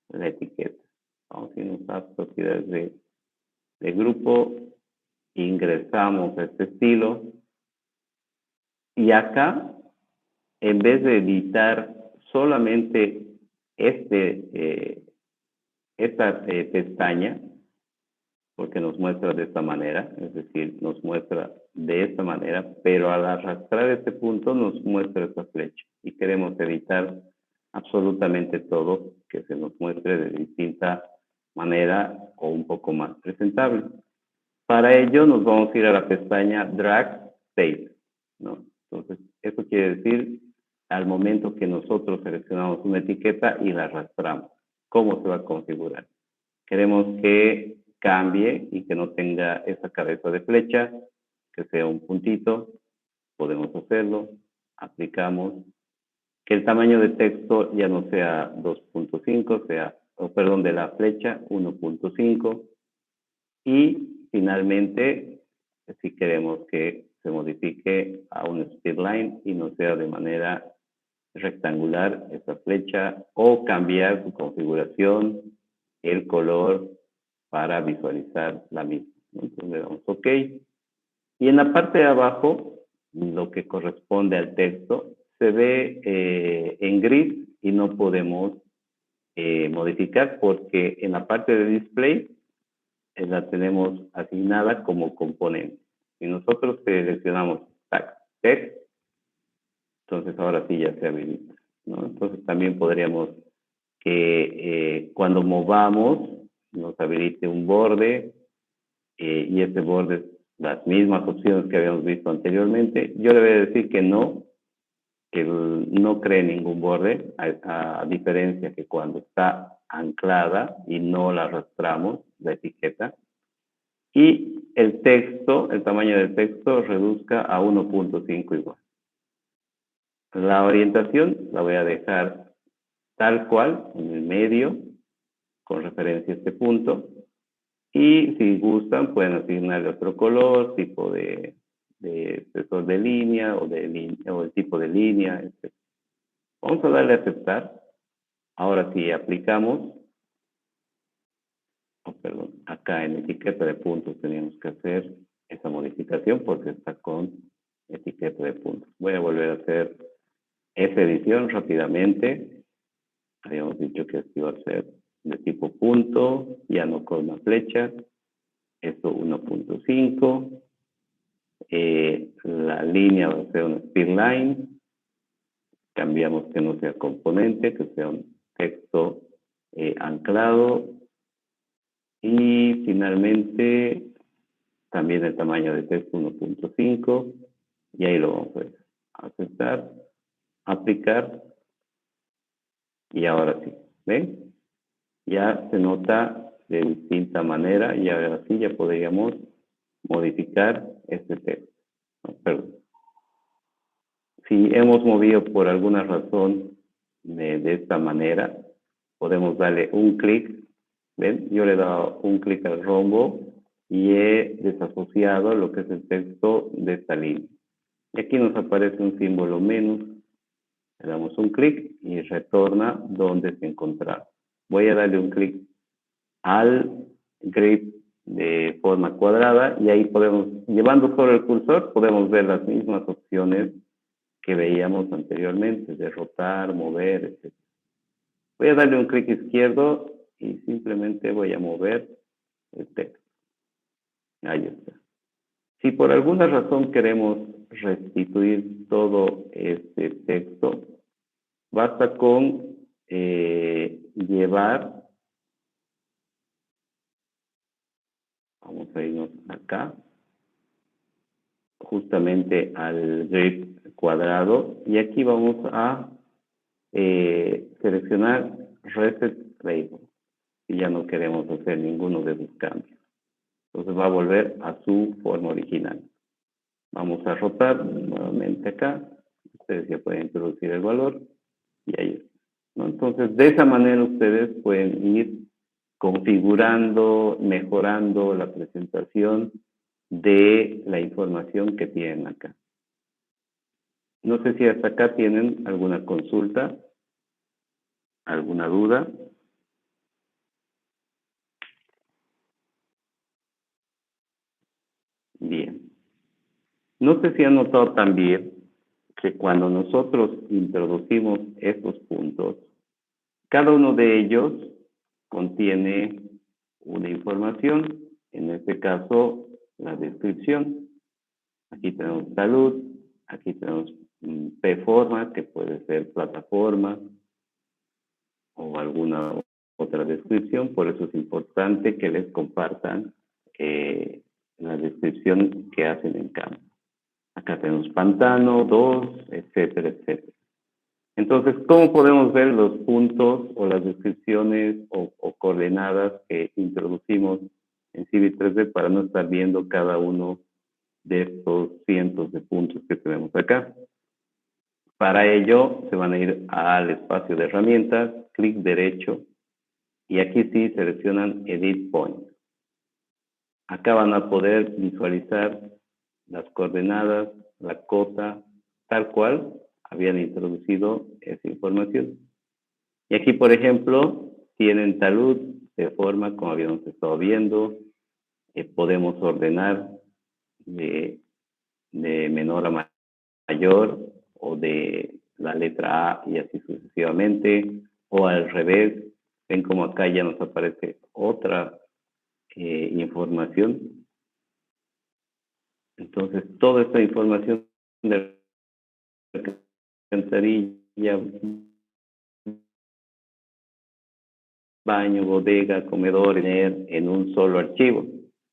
Speaker 1: la etiqueta. Vamos a irnos a propiedades de grupo, ingresamos a este estilo y acá, en vez de editar solamente esta pestaña, porque nos muestra de esta manera, es decir, nos muestra de esta manera, pero al arrastrar este punto nos muestra esta flecha y queremos evitar absolutamente todo que se nos muestre de distinta manera o un poco más presentable. Para ello nos vamos a ir a la pestaña Drag State, ¿no? Entonces, eso quiere decir al momento que nosotros seleccionamos una etiqueta y la arrastramos, ¿cómo se va a configurar? Queremos que cambie y que no tenga esa cabeza de flecha, que sea un puntito, podemos hacerlo, aplicamos, que el tamaño de texto ya no sea 2.5, perdón, de la flecha 1.5 y finalmente, si queremos que se modifique a un speedline y no sea de manera rectangular esa flecha o cambiar su configuración, el color para visualizar la misma, ¿no? Entonces le damos OK. Y en la parte de abajo, lo que corresponde al texto, se ve en gris y no podemos modificar porque en la parte de display la tenemos asignada como componente. Si nosotros seleccionamos text, entonces ahora sí ya se habilita, ¿no? Entonces también podríamos que cuando movamos nos habilite un borde y ese borde las mismas opciones que habíamos visto anteriormente. Yo le voy a decir que no cree ningún borde, a diferencia que cuando está anclada y no la arrastramos, la etiqueta. Y el texto, el tamaño del texto reduzca a 1.5 igual. La orientación la voy a dejar tal cual, en el medio, con referencia a este punto. Y si gustan, pueden asignarle otro color, tipo de espesor de línea o el tipo de línea, etc. Vamos a darle a aceptar. Ahora sí, aplicamos. Perdón, acá en etiqueta de puntos teníamos que hacer esa modificación porque está con etiqueta de puntos. Voy a volver a hacer esa edición rápidamente. Habíamos dicho que esto iba a ser de tipo punto, ya no con una flecha. Esto 1.5. La línea va a ser una speed line. Cambiamos que no sea componente, que sea un texto anclado. Y finalmente, también el tamaño de texto 1.5. Y ahí lo vamos a aceptar, aplicar. Y ahora sí, ¿ven? Ya se nota de distinta manera y ahora sí ya podríamos modificar este texto. No, perdón. Si hemos movido por alguna razón de esta manera, podemos darle un clic. ¿Ven? Yo le he dado un clic al rombo y he desasociado lo que es el texto de esta línea. Y aquí nos aparece un símbolo menos. Le damos un clic y retorna donde se encontraba. Voy a darle un clic al grid de forma cuadrada y ahí podemos, llevando solo el cursor, podemos ver las mismas opciones que veíamos anteriormente, de rotar, mover, etc. Voy a darle un clic izquierdo y simplemente voy a mover el texto. Ahí está. Si por alguna razón queremos restituir todo este texto, basta con llevar, vamos a irnos acá, justamente al grid cuadrado y aquí vamos a seleccionar Reset Label y ya no queremos hacer ninguno de los cambios. Entonces va a volver a su forma original. Vamos a rotar nuevamente acá. Ustedes ya pueden introducir el valor y ahí está, ¿no? Entonces, de esa manera ustedes pueden ir configurando, mejorando la presentación de la información que tienen acá. No sé si hasta acá tienen alguna consulta, alguna duda. Bien. No sé si han notado también que cuando nosotros introducimos estos puntos, Cada uno de ellos contiene una información, en este caso la descripción. Aquí tenemos salud, aquí tenemos P-forma, que puede ser plataforma o alguna otra descripción, por eso es importante que les compartan la descripción que hacen en campo. Acá tenemos pantano, 2, etcétera, etcétera. Entonces, ¿cómo podemos ver los puntos o las descripciones o coordenadas que introducimos en Civil 3D para no estar viendo cada uno de estos cientos de puntos que tenemos acá? Para ello, se van a ir al espacio de herramientas, clic derecho, y aquí sí seleccionan Edit Point. Acá van a poder visualizar las coordenadas, la cota, tal cual habían introducido esa información. Y aquí, por ejemplo, tienen talud de forma como habíamos estado viendo. Podemos ordenar de menor a mayor o de la letra A y así sucesivamente, o al revés. Ven como acá ya nos aparece otra información. Entonces, toda esta información de alcantarilla, baño, bodega, comedor, en un solo archivo,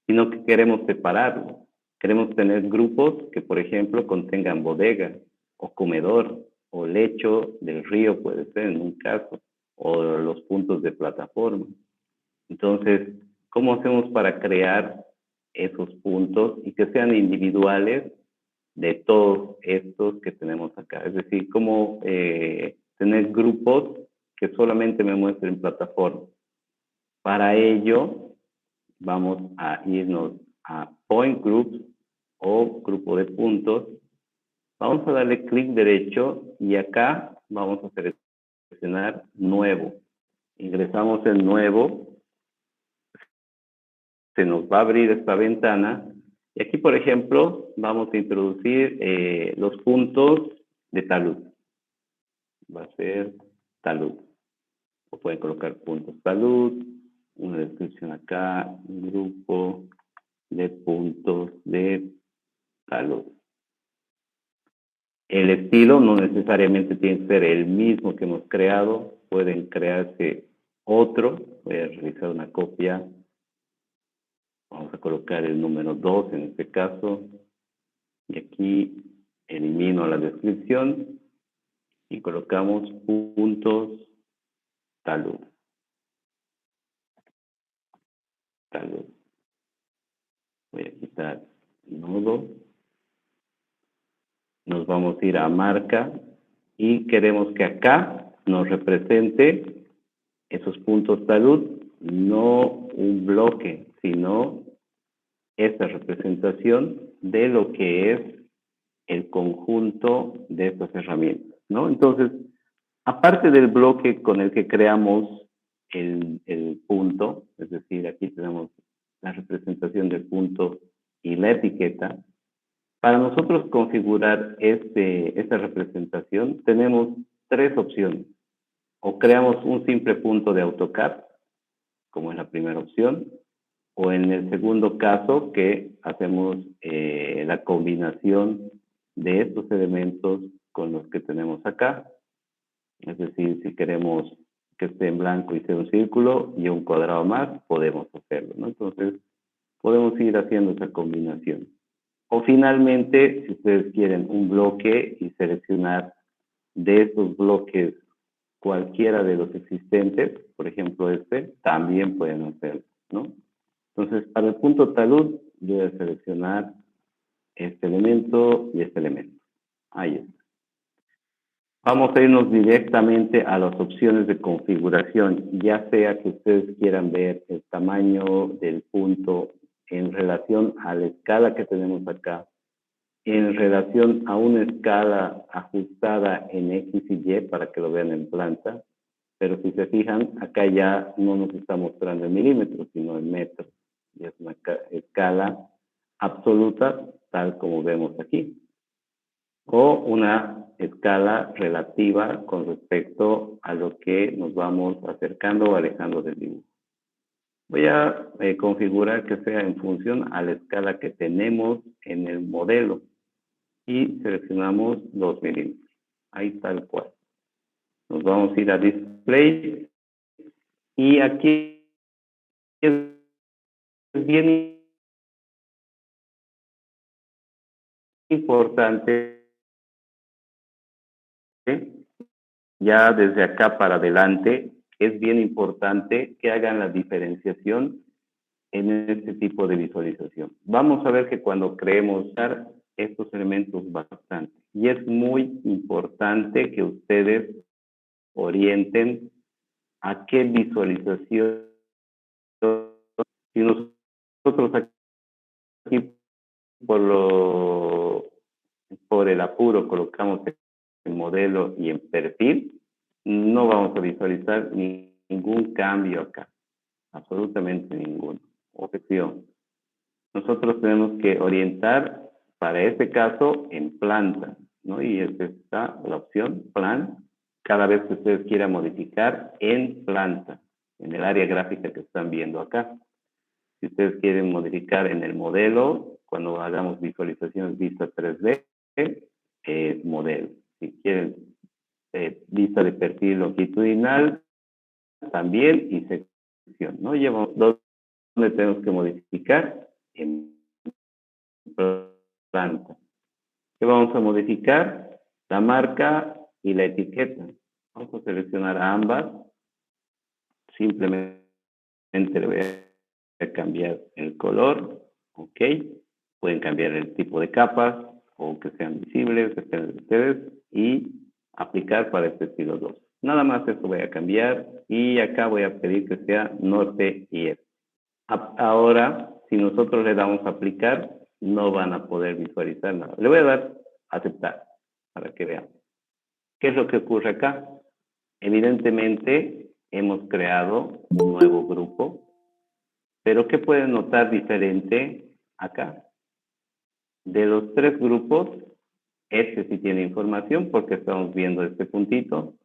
Speaker 1: sino que queremos separarlo. Queremos tener grupos que, por ejemplo, contengan bodega o comedor o lecho del río, puede ser en un caso, o los puntos de plataforma. Entonces, ¿cómo hacemos para crear esos puntos y que sean individuales de todos estos que tenemos acá? Es decir, ¿cómo tener grupos que solamente me muestren plataforma? Para ello, vamos a irnos a Point Groups o grupo de puntos. Vamos a darle clic derecho y acá vamos a seleccionar Nuevo. Ingresamos en Nuevo. Se nos va a abrir esta ventana. Y aquí, por ejemplo, vamos a introducir los puntos de talud. Va a ser talud. O pueden colocar puntos talud, una descripción acá, un grupo de puntos de talud. El estilo no necesariamente tiene que ser el mismo que hemos creado, pueden crearse otro. Voy a realizar una copia. Vamos a colocar el número 2 en este caso. Y aquí elimino la descripción y colocamos puntos talud. Talud. Voy a quitar nodo. Nos vamos a ir a marca y queremos que acá nos represente esos puntos talud, no un bloque, sino esta representación de lo que es el conjunto de estas herramientas, ¿no? Entonces, aparte del bloque con el que creamos el punto, es decir, aquí tenemos la representación del punto y la etiqueta. Para nosotros configurar esta representación tenemos tres opciones. O creamos un simple punto de AutoCAD, como es la primera opción, o en el segundo caso que hacemos la combinación de estos elementos con los que tenemos acá. Es decir, si queremos que esté en blanco y sea un círculo y un cuadrado más, podemos hacerlo, ¿no? Entonces, podemos ir haciendo esa combinación. O finalmente, si ustedes quieren un bloque y seleccionar de estos bloques cualquiera de los existentes, por ejemplo este, también pueden hacerlo, ¿no? Entonces, para el punto talud, yo voy a seleccionar este elemento y este elemento. Ahí está. Vamos a irnos directamente a las opciones de configuración, ya sea que ustedes quieran ver el tamaño del punto en relación a la escala que tenemos acá, en relación a una escala ajustada en X y Y para que lo vean en planta, pero si se fijan, acá ya no nos está mostrando en milímetros, sino en metros. Y es una escala absoluta, tal como vemos aquí. o una escala relativa con respecto a lo que nos vamos acercando o alejando del dibujo. Voy a configurar que sea en función a la escala que tenemos en el modelo y seleccionamos 2 milímetros. Ahí tal cual. Nos vamos a ir a Display y aquí es bien importante, ya desde acá para adelante, es bien importante que hagan la diferenciación en este tipo de visualización. Vamos a ver que cuando creemos estos elementos bastante, y es muy importante que ustedes orienten a qué visualización. Si nosotros aquí por el apuro colocamos el modelo y en perfil, no vamos a visualizar ningún cambio acá, absolutamente ninguno. Objeción. Nosotros tenemos que orientar para este caso en planta, ¿no? Y esta está la opción plan, cada vez que ustedes quieran modificar en planta, en el área gráfica que están viendo acá. Si ustedes quieren modificar en el modelo, cuando hagamos visualizaciones vista 3D, modelo. Si quieren vista de perfil longitudinal, también y sección, ¿no? Llevamos donde tenemos que modificar en planta. ¿Qué vamos a modificar? La marca y la etiqueta. Vamos a seleccionar ambas. Simplemente le voy a cambiar el color. Ok. Pueden cambiar el tipo de capas o que sean visibles, depende de ustedes. Y aplicar para este estilo 2. Nada más esto voy a cambiar. Y acá voy a pedir que sea norte y este. Ahora, si nosotros le damos a aplicar, no van a poder visualizar nada. Le voy a dar a aceptar para que vean. ¿Qué es lo que ocurre acá? Evidentemente, hemos creado un nuevo grupo, pero ¿qué pueden notar diferente acá? De los 3 grupos, este sí tiene información porque estamos viendo este puntito.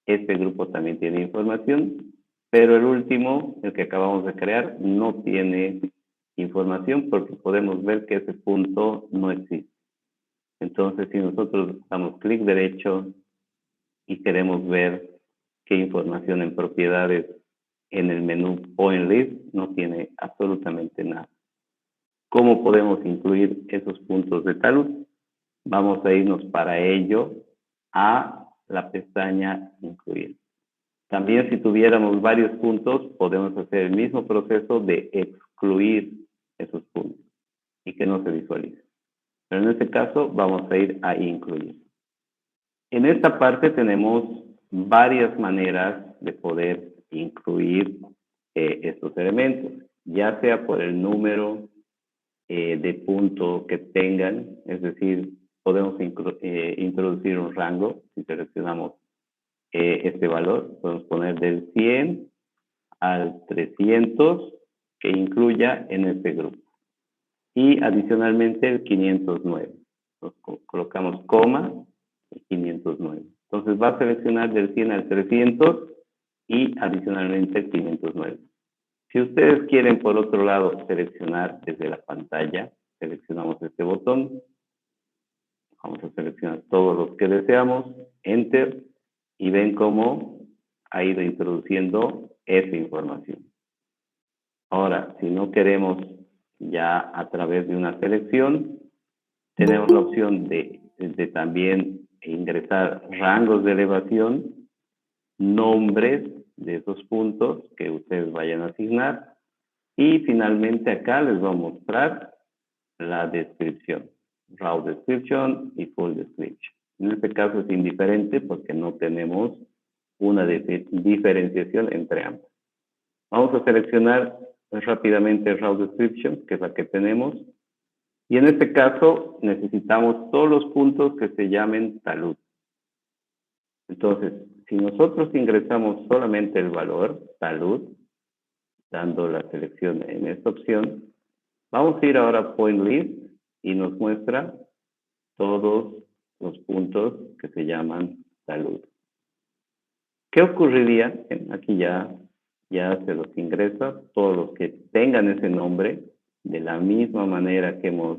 Speaker 1: Este grupo también tiene información, pero el último, el que acabamos de crear, no tiene información porque podemos ver que ese punto no existe. Entonces, si nosotros damos clic derecho y queremos ver qué información en propiedades en el menú Point List, no tiene absolutamente nada. ¿Cómo podemos incluir esos puntos de talud? Vamos a irnos para ello a la pestaña Incluir. También si tuviéramos varios puntos, podemos hacer el mismo proceso de excluir esos puntos y que no se visualice. Pero en este caso vamos a ir a incluir. En esta parte tenemos varias maneras de poder incluir estos elementos, ya sea por el número de punto que tengan, es decir, podemos introducir un rango si seleccionamos este valor, podemos poner del 100 al 300 que incluya en este grupo. Y adicionalmente el 509. Colocamos coma y 509. Entonces va a seleccionar del 100 al 300 y adicionalmente el 509. Si ustedes quieren, por otro lado, seleccionar desde la pantalla, seleccionamos este botón. Vamos a seleccionar todos los que deseamos, Enter, y ven cómo ha ido introduciendo esa información. Ahora, si no queremos ya a través de una selección, tenemos la opción de también ingresar rangos de elevación, nombres de esos puntos que ustedes vayan a asignar y finalmente acá les voy a mostrar la descripción, raw description y full description. En este caso es indiferente porque no tenemos una diferenciación entre ambas. Vamos a seleccionar rápidamente raw description, que es la que tenemos. Y en este caso necesitamos todos los puntos que se llamen talud. Entonces, si nosotros ingresamos solamente el valor talud, dando la selección en esta opción, vamos a ir ahora a Point List y nos muestra todos los puntos que se llaman salud. ¿Qué ocurriría? Aquí ya se los ingresa, todos los que tengan ese nombre, de la misma manera que hemos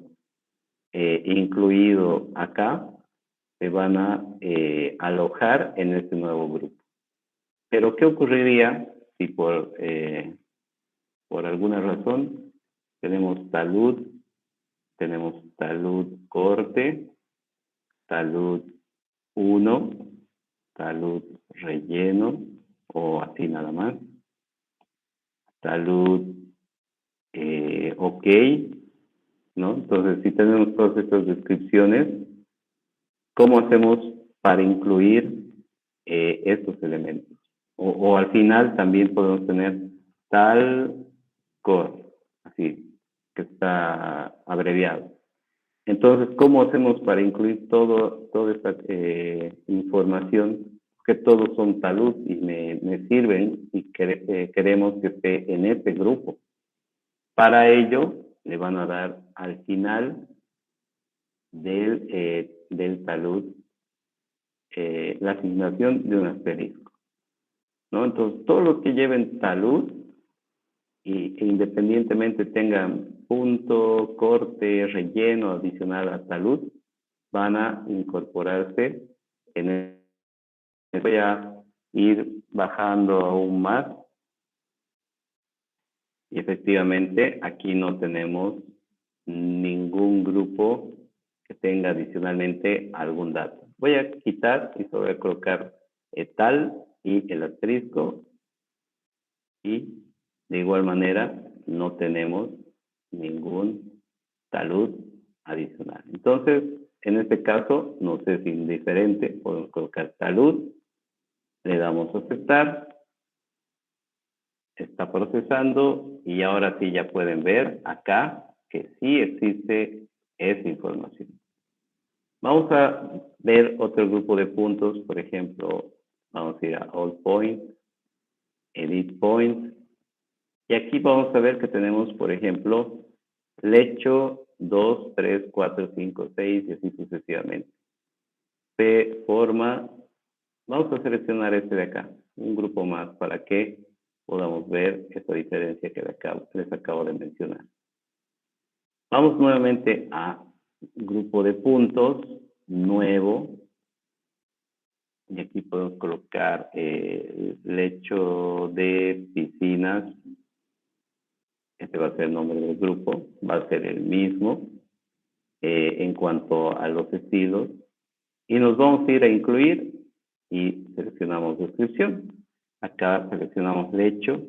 Speaker 1: incluido acá, se van a alojar en este nuevo grupo. Pero ¿qué ocurriría si por alguna razón tenemos salud corte, salud 1, salud relleno, o así nada más, salud ok, ¿no? Entonces, si tenemos todas estas descripciones, ¿cómo hacemos para incluir estos elementos? O al final también podemos tener tal core, así, que está abreviado. Entonces, ¿cómo hacemos para incluir toda esta información? Que todos son salud y me sirven y queremos que esté en este grupo. Para ello, le van a dar al final del salud la asignación de un asterisco, ¿no? Entonces, todos los que lleven salud e independientemente tengan punto, corte, relleno adicional a salud, van a incorporarse en el. Voy a ir bajando aún más. Y efectivamente, aquí no tenemos ningún grupo que tenga adicionalmente algún dato. Voy a quitar y solo voy a colocar tal y el asterisco. Y de igual manera, no tenemos ningún salud adicional. Entonces, en este caso, nos es indiferente. Podemos colocar salud. Le damos a aceptar. Está procesando y ahora sí ya pueden ver acá que sí existe esa información. Vamos a ver otro grupo de puntos, por ejemplo, vamos a ir a All Points, Edit Points, y aquí vamos a ver que tenemos, por ejemplo, lecho 2, 3, 4, 5, 6 y así sucesivamente. Forma, vamos a seleccionar este de acá, un grupo más para que podamos ver esta diferencia que les acabo de mencionar. Vamos nuevamente a grupo de puntos, nuevo, y aquí podemos colocar lecho de piscinas. Este va a ser el nombre del grupo, va a ser el mismo en cuanto a los estilos. Y nos vamos a ir a incluir y seleccionamos descripción. Acá seleccionamos lecho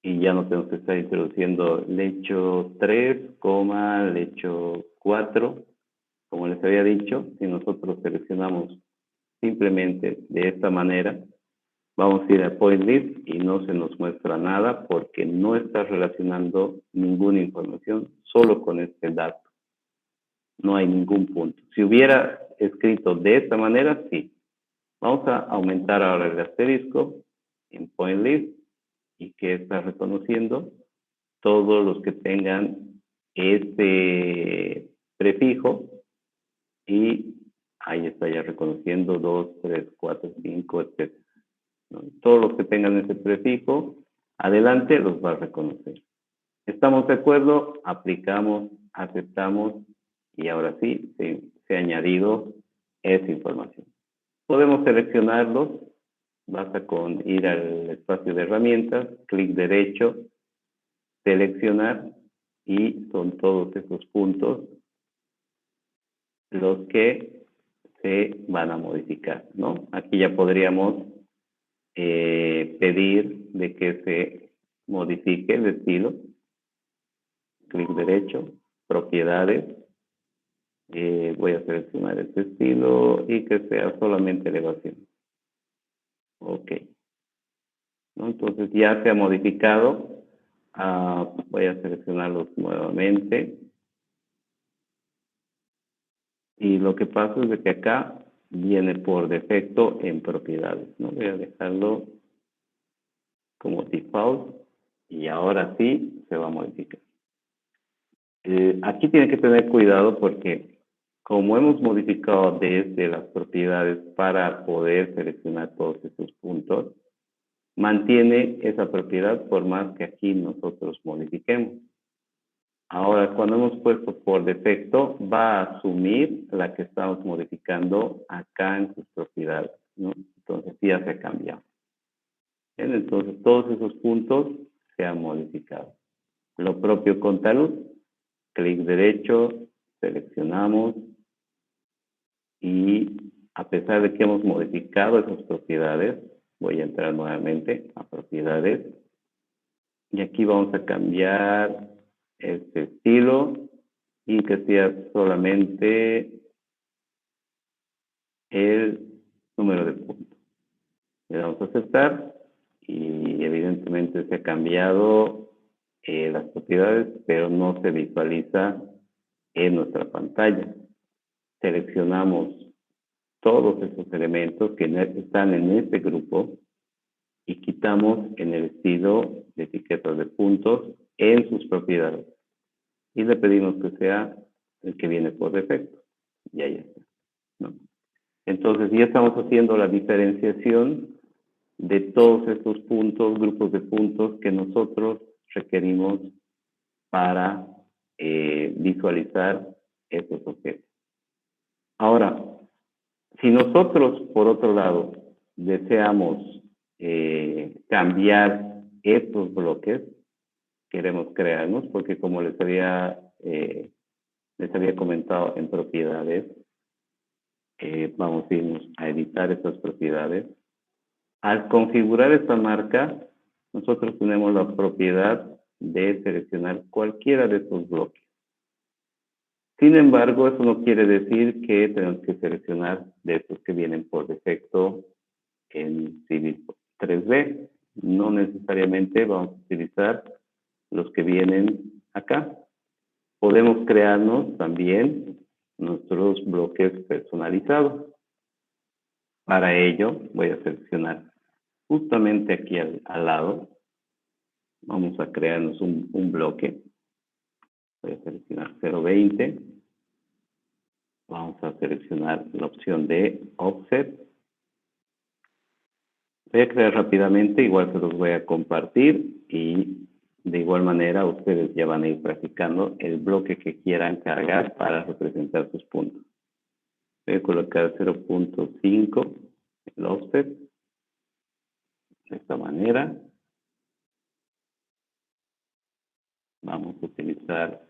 Speaker 1: y ya no tenemos que estar introduciendo lecho 3, lecho 4, como les había dicho. Si nosotros seleccionamos simplemente de esta manera, vamos a ir a Point List y no se nos muestra nada porque no está relacionando ninguna información, solo con este dato. No hay ningún punto. Si hubiera escrito de esta manera, sí. Vamos a aumentar ahora el asterisco en Point List y que está reconociendo todos los que tengan este prefijo y ahí está ya reconociendo 2, 3, 4, 5, etc. ¿No? Todos los que tengan ese prefijo, adelante los va a reconocer. ¿Estamos de acuerdo? Aplicamos, aceptamos y ahora sí se ha añadido esa información. Podemos seleccionarlos. Basta con ir al espacio de herramientas, clic derecho, seleccionar y son todos esos puntos los que se van a modificar, ¿no? Aquí ya podríamos pedir de que se modifique el estilo. Clic derecho, propiedades. Voy a seleccionar este estilo y que sea solamente elevación. Ok. ¿No? Entonces ya se ha modificado. Voy a seleccionarlos nuevamente. Y lo que pasa es de que acá viene por defecto en propiedades, ¿no? Voy a dejarlo como default y ahora sí se va a modificar. Aquí tiene que tener cuidado porque como hemos modificado desde las propiedades para poder seleccionar todos estos puntos, mantiene esa propiedad por más que aquí nosotros modifiquemos. Ahora, cuando hemos puesto por defecto, va a asumir la que estamos modificando acá en sus propiedades, ¿no? Entonces, ya se ha cambiado. Bien, entonces, todos esos puntos se han modificado. Lo propio con talud, clic derecho, seleccionamos y a pesar de que hemos modificado esas propiedades, voy a entrar nuevamente a propiedades y aquí vamos a cambiar este estilo y que sea solamente el número de puntos. Le damos a aceptar y evidentemente se ha cambiado las propiedades, pero no se visualiza en nuestra pantalla. Seleccionamos todos esos elementos que están en este grupo y quitamos en el estilo de etiquetas de puntos en sus propiedades. Y le pedimos que sea el que viene por defecto. Y ahí está, ¿no? Entonces ya estamos haciendo la diferenciación de todos estos puntos, grupos de puntos que nosotros requerimos para visualizar estos objetos. Ahora, si nosotros, por otro lado, deseamos cambiar estos bloques, queremos crearnos, porque como les había comentado en propiedades, vamos a irnos a editar estas propiedades. Al configurar esta marca, nosotros tenemos la propiedad de seleccionar cualquiera de estos bloques. Sin embargo, eso no quiere decir que tenemos que seleccionar de estos que vienen por defecto en Civil 3D. No necesariamente vamos a utilizar los que vienen acá. Podemos crearnos también nuestros bloques personalizados. Para ello, voy a seleccionar justamente aquí al lado. Vamos a crearnos un bloque. Voy a seleccionar 0.20. Vamos a seleccionar la opción de Offset. Voy a crear rápidamente, igual se los voy a compartir y de igual manera ustedes ya van a ir practicando el bloque que quieran cargar para representar sus puntos. Voy a colocar 0.5 el offset de esta manera. Vamos a utilizar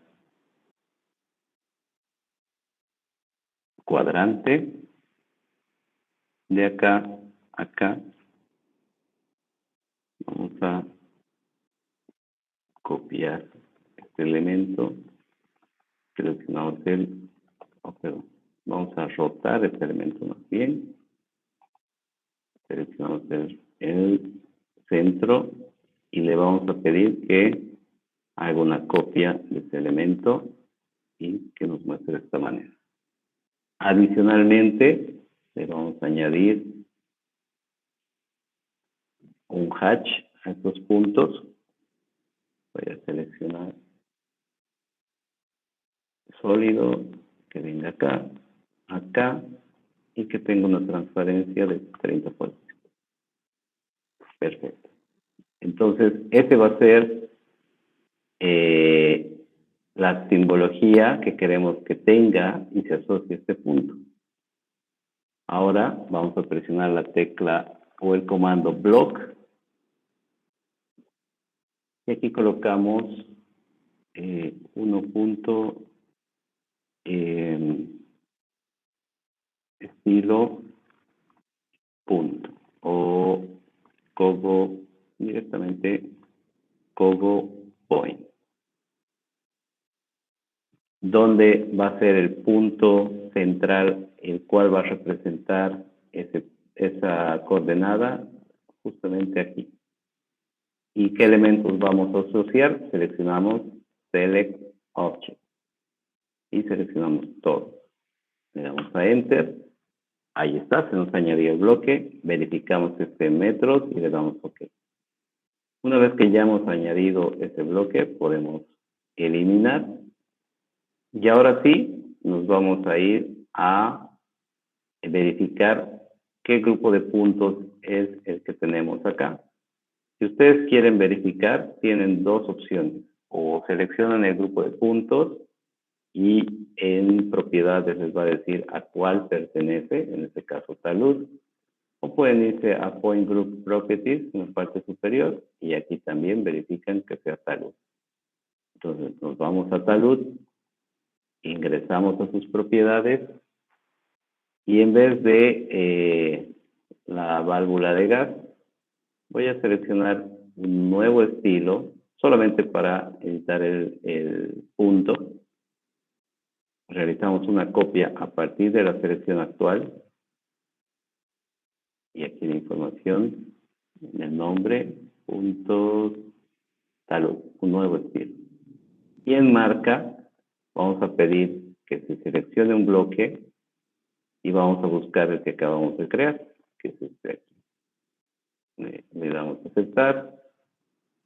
Speaker 1: cuadrante de acá a acá. Vamos a copiar este elemento. Seleccionamos vamos a rotar este elemento más bien. Seleccionamos el centro y le vamos a pedir que haga una copia de este elemento y que nos muestre de esta manera. Adicionalmente, le vamos a añadir un hatch a estos puntos. Voy a seleccionar sólido que venga acá, acá y que tenga una transparencia de 30%. Perfecto. Entonces, ese va a ser la simbología que queremos que tenga y se asocie a este punto. Ahora vamos a presionar la tecla o el comando block y aquí colocamos 1 punto estilo punto o Cogo directamente Cogo point, donde va a ser el punto central el cual va a representar esa coordenada justamente aquí. ¿Y qué elementos vamos a asociar? Seleccionamos Select Object y seleccionamos todo. Le damos a Enter. Ahí está, se nos añadió el bloque. Verificamos que esté en metros y le damos OK. Una vez que ya hemos añadido ese bloque, podemos eliminar. Y ahora sí, nos vamos a ir a verificar qué grupo de puntos es el que tenemos acá. Si ustedes quieren verificar, tienen dos opciones. O seleccionan el grupo de puntos y en propiedades les va a decir a cuál pertenece, en este caso salud. O pueden irse a Point Group Properties en la parte superior y aquí también verifican que sea salud. Entonces nos vamos a salud, ingresamos a sus propiedades y en vez de la válvula de gas, voy a seleccionar un nuevo estilo solamente para editar el punto. Realizamos una copia a partir de la selección actual. Y aquí la información, en el nombre, puntos, salud, un nuevo estilo. Y en marca, vamos a pedir que se seleccione un bloque y vamos a buscar el que acabamos de crear, que es este aquí. Le damos a aceptar,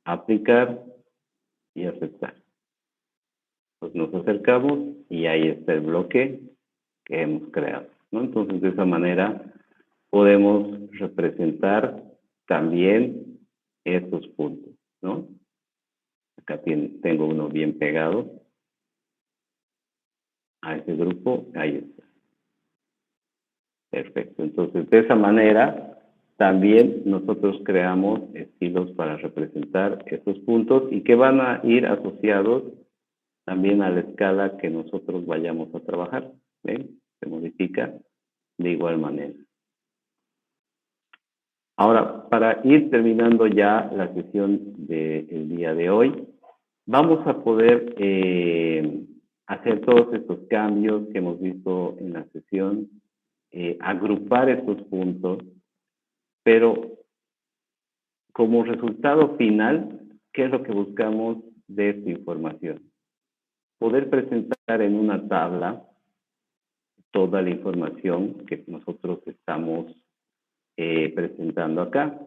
Speaker 1: aplicar y aceptar. Pues nos acercamos y ahí está el bloque que hemos creado, ¿no? Entonces, de esa manera podemos representar también estos puntos, ¿no? Acá tengo uno bien pegado a ese grupo, ahí está. Perfecto. Entonces, de esa manera, también nosotros creamos estilos para representar estos puntos y que van a ir asociados también a la escala que nosotros vayamos a trabajar. ¿Ven? Se modifica de igual manera. Ahora, para ir terminando ya la sesión del día de hoy, vamos a poder hacer todos estos cambios que hemos visto en la sesión, agrupar estos puntos, pero como resultado final, ¿qué es lo que buscamos de esta información? Poder presentar en una tabla toda la información que nosotros estamos presentando acá.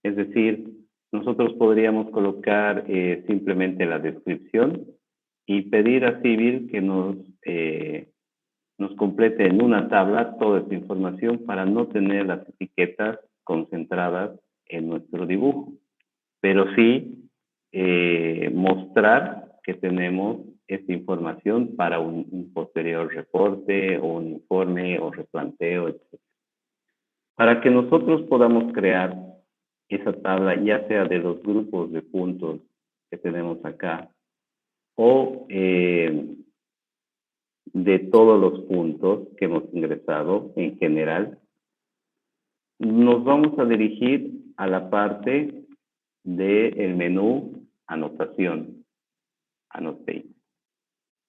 Speaker 1: Es decir, nosotros podríamos colocar simplemente la descripción y pedir a Civil que nos complete en una tabla toda esta información para no tener las etiquetas concentradas en nuestro dibujo, pero sí mostrar que tenemos esta información para un posterior reporte o un informe o replanteo, etc. Para que nosotros podamos crear esa tabla, ya sea de los grupos de puntos que tenemos acá o de todos los puntos que hemos ingresado en general, nos vamos a dirigir a la parte del menú Anotación, Annotate.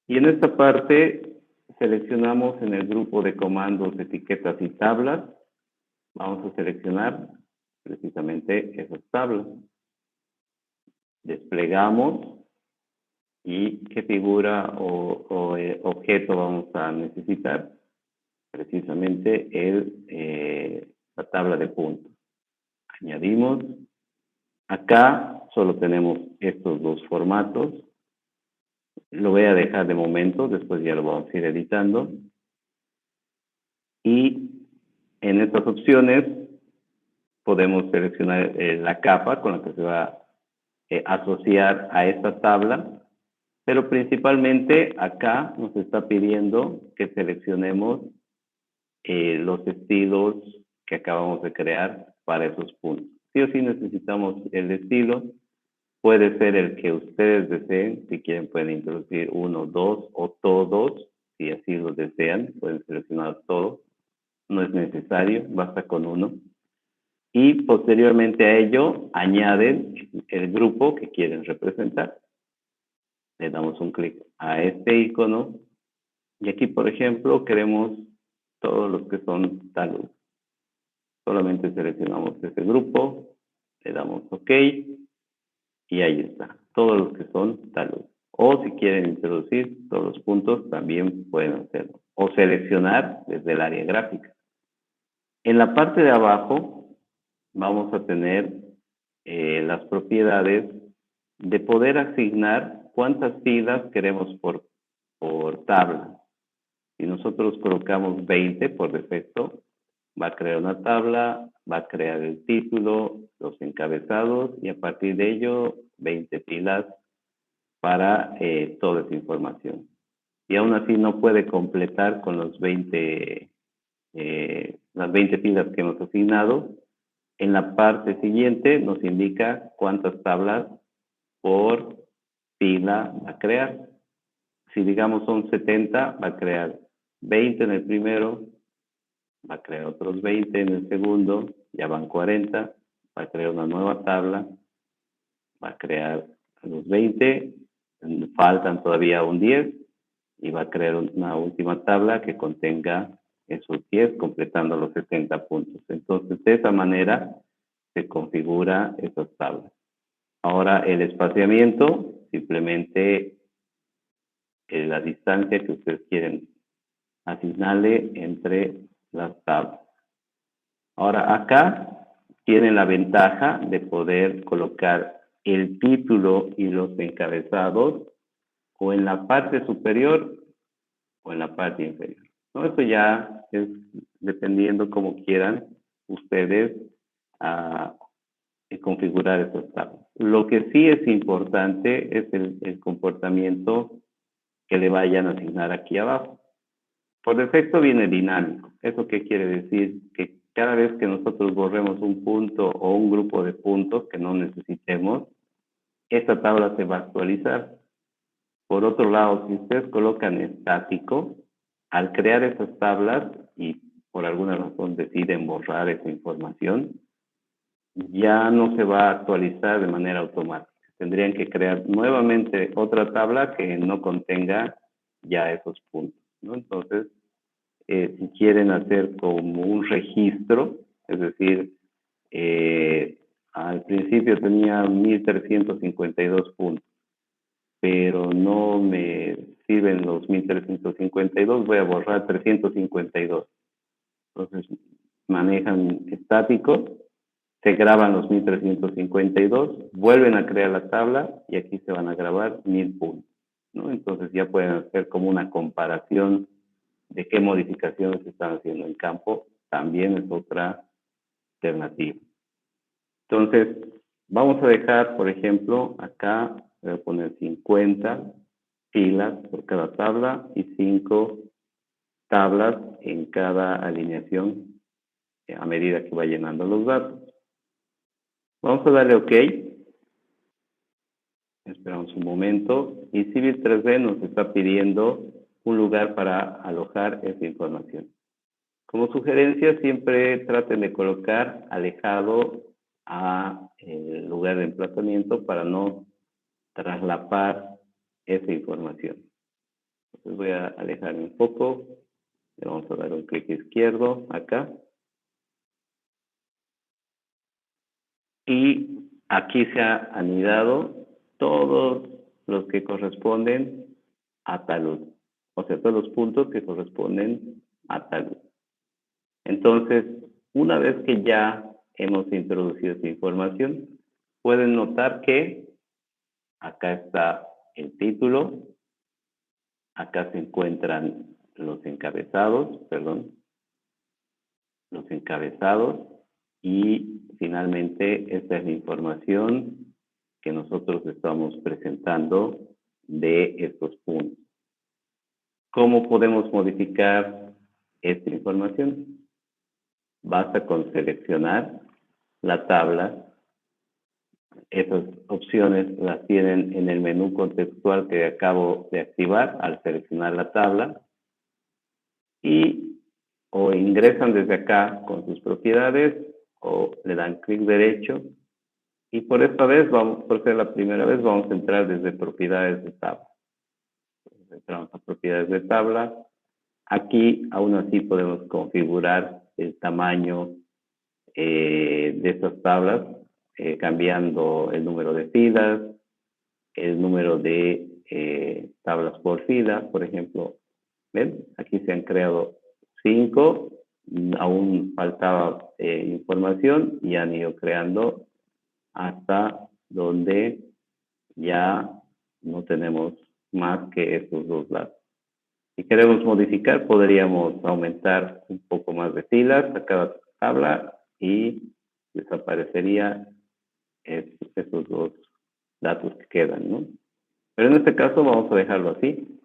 Speaker 1: Y en esta parte seleccionamos en el grupo de comandos, etiquetas y tablas. Vamos a seleccionar precisamente esas tablas. Desplegamos y qué figura o objeto vamos a necesitar. Precisamente la tabla de puntos. Añadimos. Acá solo tenemos estos dos formatos. Lo voy a dejar de momento, después ya lo vamos a ir editando. Y en estas opciones podemos seleccionar la capa con la que se va a asociar a esta tabla, pero principalmente acá nos está pidiendo que seleccionemos los estilos que acabamos de crear para esos puntos. Sí o sí necesitamos el estilo. Puede ser el que ustedes deseen. Si quieren pueden introducir uno, dos o todos. Si así lo desean, pueden seleccionar todos. No es necesario, basta con uno. Y posteriormente a ello añaden el grupo que quieren representar. Le damos un clic a este icono y aquí, por ejemplo, queremos todos los que son salud. Solamente seleccionamos ese grupo, le damos OK y ahí está, todos los que son salud. O si quieren introducir todos los puntos, también pueden hacerlo. O seleccionar desde el área gráfica. En la parte de abajo vamos a tener las propiedades de poder asignar cuántas filas queremos por tabla. nosotros colocamos 20 por defecto, va a crear una tabla, va a crear el título, los encabezados y a partir de ello 20 filas para toda esa información. Y aún así no puede completar con los las 20 filas que hemos asignado. En la parte siguiente nos indica cuántas tablas por fila va a crear. Si digamos son 70, va a crear 20 en el primero, va a crear otros 20 en el segundo, ya van 40, va a crear una nueva tabla, va a crear los 20, faltan todavía un 10 y va a crear una última tabla que contenga esos 10 completando los 70 puntos. Entonces, de esa manera se configura esas tablas. Ahora, el espaciamiento, simplemente la distancia que ustedes quieren asignarle entre las tablas. Ahora, acá tienen la ventaja de poder colocar el título y los encabezados o en la parte superior o en la parte inferior. ¿No? Eso ya es dependiendo como quieran ustedes configurar esas tablas. Lo que sí es importante es el comportamiento que le vayan a asignar aquí abajo. Por defecto viene dinámico. ¿Eso qué quiere decir? Que cada vez que nosotros borremos un punto o un grupo de puntos que no necesitemos, esta tabla se va a actualizar. Por otro lado, si ustedes colocan estático, al crear esas tablas y por alguna razón deciden borrar esa información, ya no se va a actualizar de manera automática. Tendrían que crear nuevamente otra tabla que no contenga ya esos puntos, ¿no? Entonces, si quieren hacer como un registro, es decir, al principio tenía 1352 puntos, pero no me sirven los 1352, voy a borrar 352. Entonces, manejan estático, se graban los 1352, vuelven a crear la tabla y aquí se van a grabar 1000 puntos, ¿no? Entonces ya pueden hacer como una comparación de qué modificaciones se están haciendo en campo, también es otra alternativa. Entonces, vamos a dejar, por ejemplo, acá voy a poner 50 filas por cada tabla y 5 tablas en cada alineación a medida que va llenando los datos. Vamos a darle OK. Esperamos un momento. Y Civil 3D nos está pidiendo un lugar para alojar esa información. Como sugerencia, siempre traten de colocar alejado a el lugar de emplazamiento para no traslapar esa información. Entonces voy a alejarme un poco. Le vamos a dar un clic izquierdo acá. Y aquí se ha anidado todos los que corresponden a talud. O sea, todos los puntos que corresponden a talud. Entonces, una vez que ya hemos introducido esta información, pueden notar que acá está el título, acá se encuentran los encabezados, y finalmente esta es la información que nosotros estamos presentando de estos puntos. ¿Cómo podemos modificar esta información? Basta con seleccionar la tabla. Esas opciones las tienen en el menú contextual que acabo de activar al seleccionar la tabla y o ingresan desde acá con sus propiedades o le dan clic derecho y por esta vez, por ser la primera vez, vamos a entrar desde propiedades de tabla. Entonces, entramos a propiedades de tabla. Aquí aún así podemos configurar el tamaño de estas tablas, cambiando el número de filas, el número de tablas por fila, por ejemplo. ¿Ven? Aquí se han creado 5, aún faltaba información y han ido creando hasta donde ya no tenemos más que estos dos datos. Si queremos modificar, podríamos aumentar un poco más de filas a cada tabla y desaparecería esos dos datos que quedan, ¿no? Pero en este caso vamos a dejarlo así.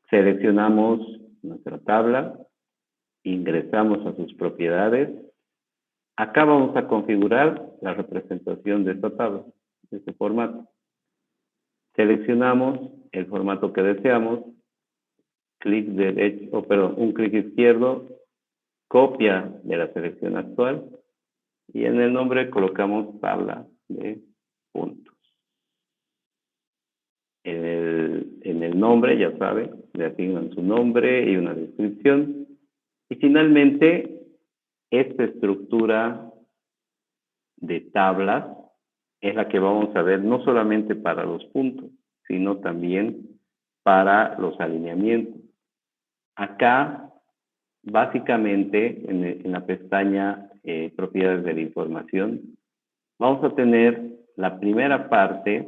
Speaker 1: Seleccionamos nuestra tabla, ingresamos a sus propiedades. Acá vamos a configurar la representación de esta tabla, de este formato. Seleccionamos el formato que deseamos, clic derecho, un clic izquierdo, copia de la selección actual y en el nombre colocamos tabla de puntos. En el nombre, ya saben, le asignan su nombre y una descripción. Y finalmente, esta estructura de tablas es la que vamos a ver no solamente para los puntos, sino también para los alineamientos. Acá, básicamente, en la pestaña Propiedades de la información, vamos a tener la primera parte,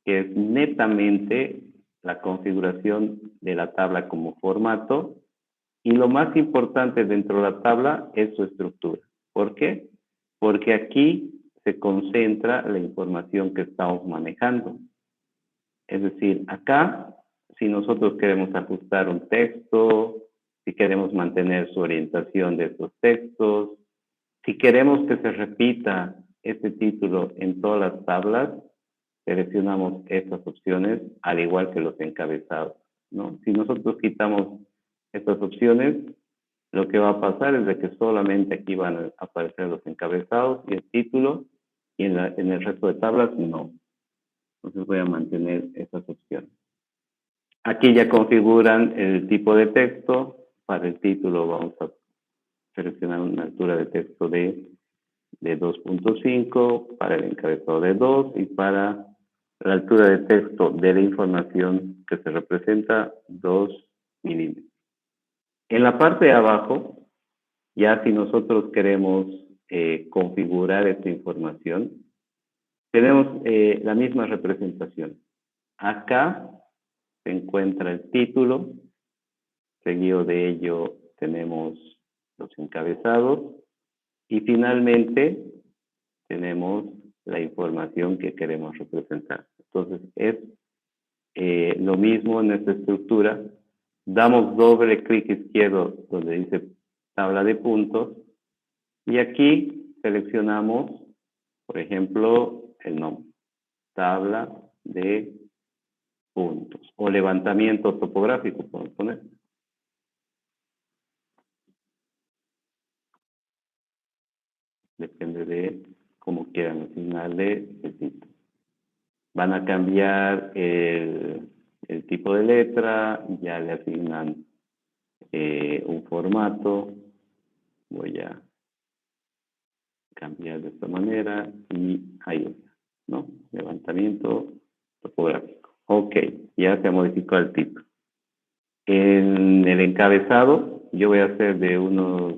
Speaker 1: que es netamente la configuración de la tabla como formato, y lo más importante dentro de la tabla es su estructura. ¿Por qué? Porque aquí se concentra la información que estamos manejando. Es decir, acá, si nosotros queremos ajustar un texto, si queremos mantener su orientación de estos textos, si queremos que se repita este título en todas las tablas, seleccionamos estas opciones, al igual que los encabezados, ¿no? Si nosotros quitamos estas opciones, lo que va a pasar es de que solamente aquí van a aparecer los encabezados y el título, y en el resto de tablas no. Entonces voy a mantener estas opciones. Aquí ya configuran el tipo de texto. Para el título vamos a seleccionar una altura de texto de 2.5, para el encabezado de 2 y para la altura de texto de la información que se representa 2 milímetros. En la parte de abajo, ya si nosotros queremos configurar esta información, tenemos la misma representación. Acá se encuentra el título, seguido de ello tenemos los encabezados y finalmente tenemos la información que queremos representar. Entonces es lo mismo en esta estructura. Damos doble clic izquierdo donde dice tabla de puntos y aquí seleccionamos, por ejemplo, el nombre, tabla de puntos o levantamiento topográfico, podemos poner. Depende de cómo quieran asignarle el título. Van a cambiar el tipo de letra, ya le asignan un formato. Voy a cambiar de esta manera y ahí está, ¿no? Levantamiento topográfico. Ok, ya se ha modificado el título. En el encabezado, yo voy a hacer de unos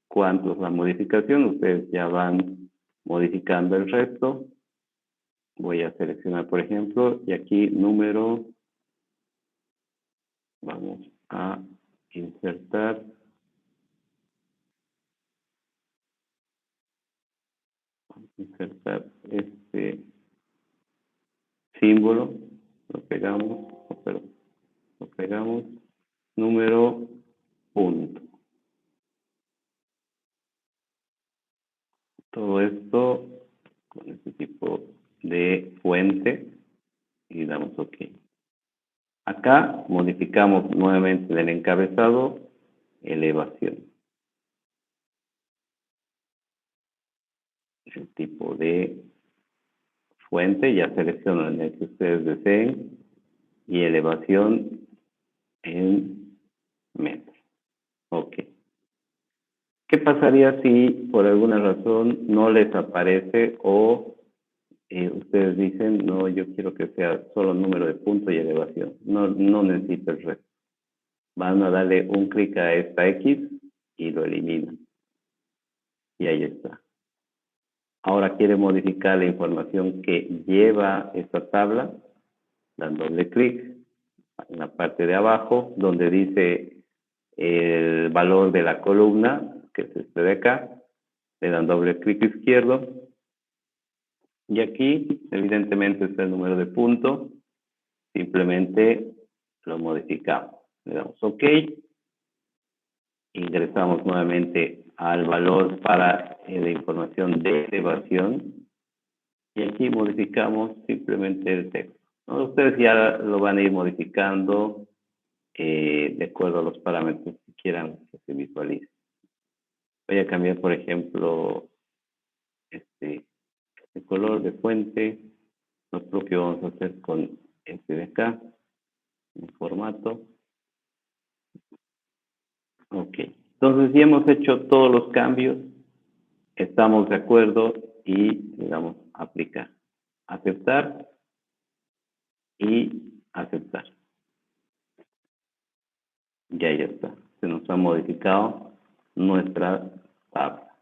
Speaker 1: cuantos la modificación, ustedes ya van modificando el resto. Voy a seleccionar, por ejemplo, y aquí número, vamos a insertar este símbolo, lo pegamos, número punto. Todo esto con este tipo de fuente y damos OK. Acá modificamos nuevamente del encabezado elevación. El tipo de fuente ya selecciono en el que ustedes deseen y elevación en metros. OK. ¿Qué pasaría si por alguna razón no les aparece o ustedes dicen, no, yo quiero que sea solo número de punto y elevación? No necesito el resto. Van a darle un clic a esta X y lo eliminan. Y ahí está. Ahora quiere modificar la información que lleva esta tabla, dan doble clic en la parte de abajo, donde dice el valor de la columna, que es este de acá, le dan doble clic izquierdo, y aquí evidentemente está el número de punto, simplemente lo modificamos. Le damos OK, ingresamos nuevamente al valor para la información de elevación, y aquí modificamos simplemente el texto, ¿no? Ustedes ya lo van a ir modificando de acuerdo a los parámetros que quieran que se visualice. Voy a cambiar, por ejemplo, el color de fuente. Lo propio vamos a hacer con este de acá, el formato. Ok. Entonces ya hemos hecho todos los cambios. Estamos de acuerdo y le damos a aplicar. Aceptar y aceptar. Ya está. Se nos ha modificado nuestra tabla.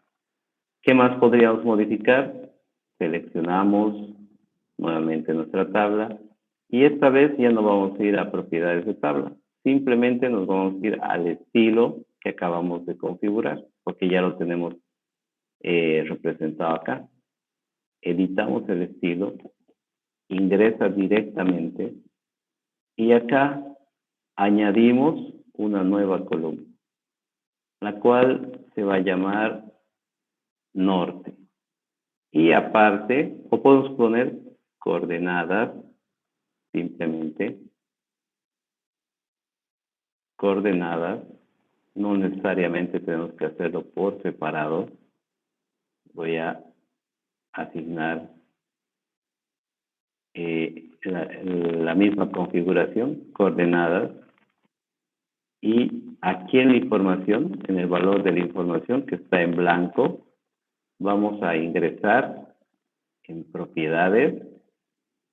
Speaker 1: ¿Qué más podríamos modificar? Seleccionamos nuevamente nuestra tabla y esta vez ya no vamos a ir a propiedades de tabla. Simplemente nos vamos a ir al estilo que acabamos de configurar porque ya lo tenemos representado acá. Editamos el estilo, ingresa directamente y acá añadimos una nueva columna, la cual se va a llamar norte. Y aparte, o podemos poner coordenadas, simplemente, coordenadas, no necesariamente tenemos que hacerlo por separado. Voy a asignar la misma configuración, coordenadas, y aquí en la información, en el valor de la información que está en blanco, vamos a ingresar en propiedades,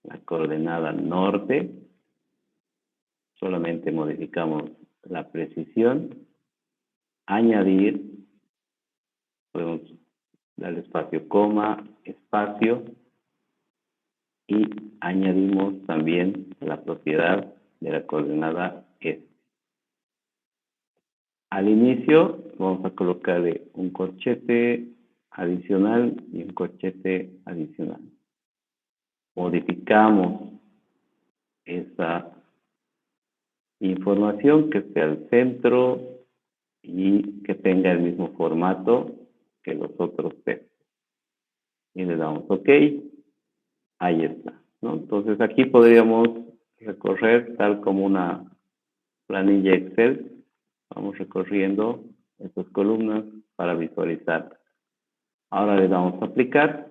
Speaker 1: la coordenada norte, solamente modificamos la precisión, añadir, podemos darle espacio, coma, espacio, y añadimos también la propiedad de la coordenada este. Al inicio vamos a colocarle un corchete adicional y un corchete adicional. Modificamos esa información que esté al centro y que tenga el mismo formato que los otros textos. Y le damos OK. Ahí está, ¿no? Entonces aquí podríamos recorrer tal como una planilla Excel. Vamos recorriendo estas columnas para visualizar. Ahora le damos a aplicar.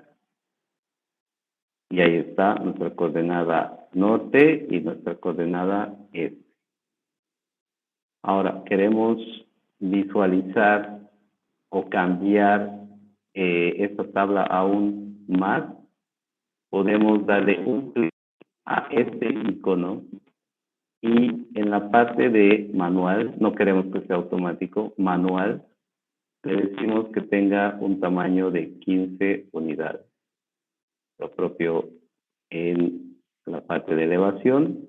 Speaker 1: Y ahí está nuestra coordenada norte y nuestra coordenada este. Ahora queremos visualizar o cambiar esta tabla aún más. Podemos darle un clic a este icono y en la parte de manual, no queremos que sea automático, manual, le decimos que tenga un tamaño de 15 unidades. Lo propio en la parte de elevación,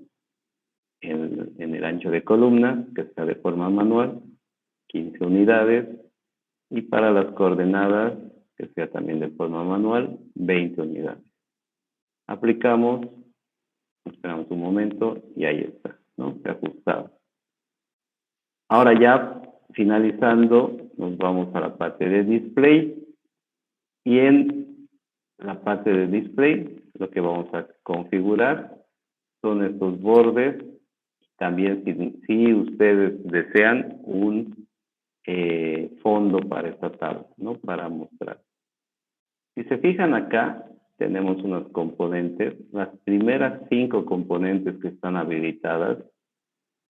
Speaker 1: en el ancho de columna, que está de forma manual, 15 unidades, y para las coordenadas, que sea también de forma manual, 20 unidades. Aplicamos, esperamos un momento, y ahí está, ¿no? Se ha ajustado. Ahora ya, finalizando, nos vamos a la parte de display, y en la parte de display, lo que vamos a configurar son estos bordes. También si ustedes desean un fondo para esta tabla, ¿no? Para mostrar. Si se fijan acá, tenemos unos componentes. Las primeras 5 componentes que están habilitadas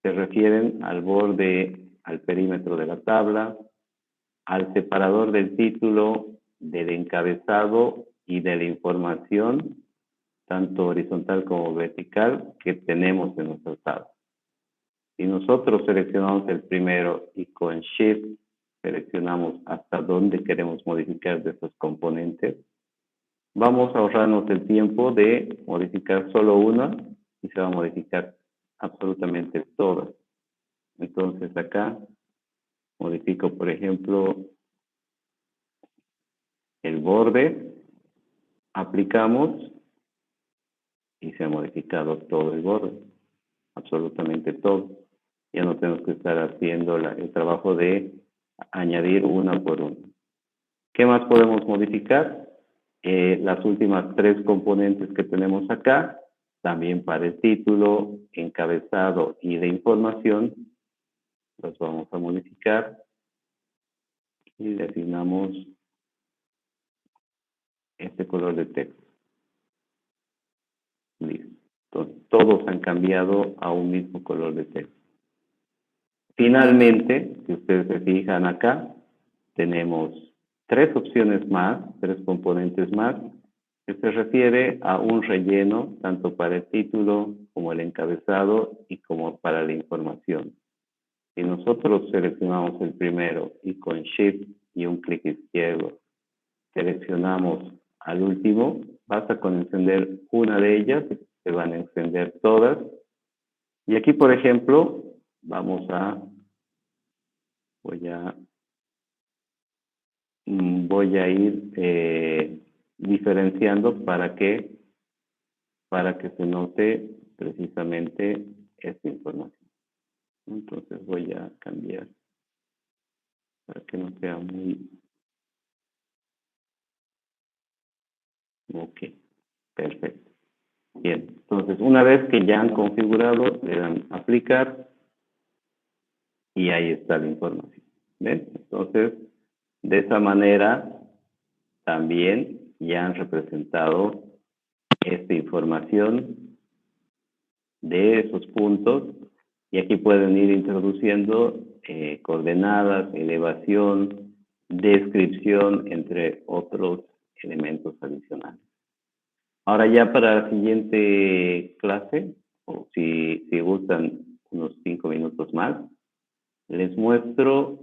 Speaker 1: se refieren al borde, al perímetro de la tabla, al separador del título, del encabezado y de la información, tanto horizontal como vertical, que tenemos en nuestra tabla. Si nosotros seleccionamos el primero y con Shift seleccionamos hasta dónde queremos modificar de estos componentes, vamos a ahorrarnos el tiempo de modificar solo una y se va a modificar absolutamente todas. Entonces acá modifico, por ejemplo, el borde, aplicamos y se ha modificado todo el borde, absolutamente todo. Ya no tenemos que estar haciendo el trabajo de añadir una por una. ¿Qué más podemos modificar? Las últimas 3 componentes que tenemos acá, también para el título, encabezado y de información, los vamos a modificar y le asignamos este color de texto. Listo. Entonces, todos han cambiado a un mismo color de texto. Finalmente, si ustedes se fijan acá, tenemos 3 opciones más, 3 componentes más, que se refiere a un relleno tanto para el título como el encabezado y como para la información. Si nosotros seleccionamos el primero y con Shift y un clic izquierdo seleccionamos al último, basta con encender una de ellas, se van a encender todas. Y aquí, por ejemplo, voy a ir diferenciando para que se note precisamente esta información. Entonces voy a cambiar para que no sea muy... Ok, perfecto. Bien, entonces una vez que ya han configurado, le dan aplicar y ahí está la información. ¿Ven? Entonces, de esa manera también ya han representado esta información de esos puntos y aquí pueden ir introduciendo coordenadas, elevación, descripción, entre otros elementos adicionales. Ahora ya para la siguiente clase, o si gustan unos 5 minutos más, les muestro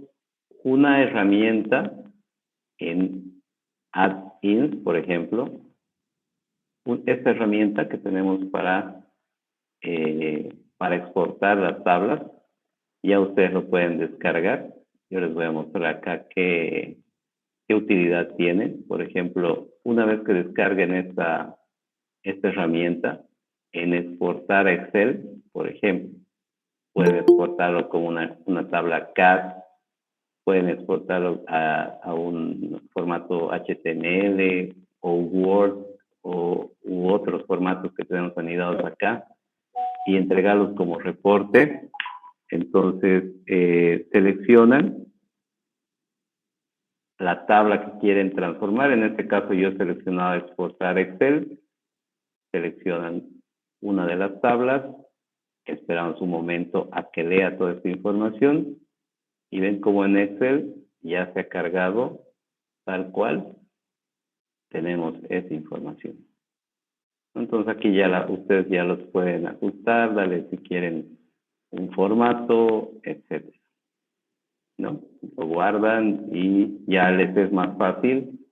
Speaker 1: una herramienta en Add-ins, por ejemplo. Esta herramienta que tenemos para exportar las tablas, ya ustedes lo pueden descargar. Yo les voy a mostrar acá qué utilidad tiene. Por ejemplo, una vez que descarguen esta herramienta, en exportar a Excel, por ejemplo, pueden exportarlo como una tabla CAD, pueden exportarlo a un formato HTML o Word u otros formatos que tenemos anidados acá y entregarlos como reporte. Entonces, seleccionan la tabla que quieren transformar. En este caso, yo he seleccionado exportar Excel. Seleccionan una de las tablas, esperamos un momento a que lea toda esta información y ven como en Excel ya se ha cargado tal cual tenemos esa información. Entonces aquí ya ustedes ya los pueden ajustar, darle si quieren un formato, etcétera, ¿no? Lo guardan y ya les es más fácil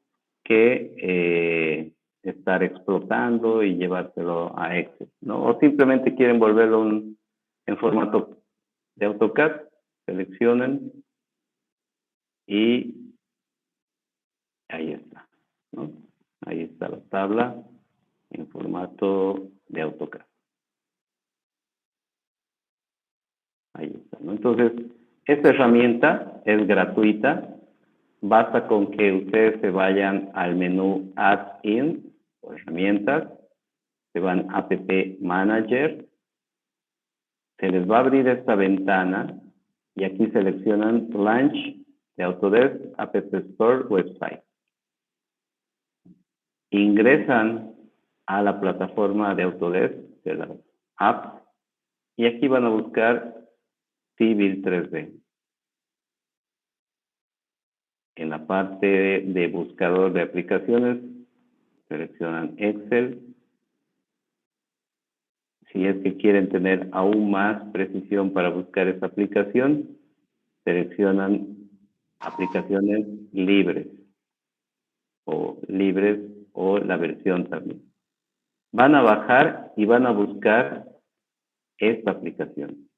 Speaker 1: que estar explotando y llevárselo a Excel, ¿no? O simplemente quieren volverlo en formato de AutoCAD, seleccionan y ahí está, ¿no? Ahí está la tabla en formato de AutoCAD. Ahí está, ¿no? Entonces, esta herramienta es gratuita. Basta con que ustedes se vayan al menú Add-in o herramientas, se van a App Manager, se les va a abrir esta ventana y aquí seleccionan Launch de Autodesk App Store Website. Ingresan a la plataforma de Autodesk de las apps y aquí van a buscar Civil 3D. En la parte de buscador de aplicaciones, seleccionan Excel. Si es que quieren tener aún más precisión para buscar esta aplicación, seleccionan aplicaciones libres o la versión también. Van a bajar y van a buscar esta aplicación.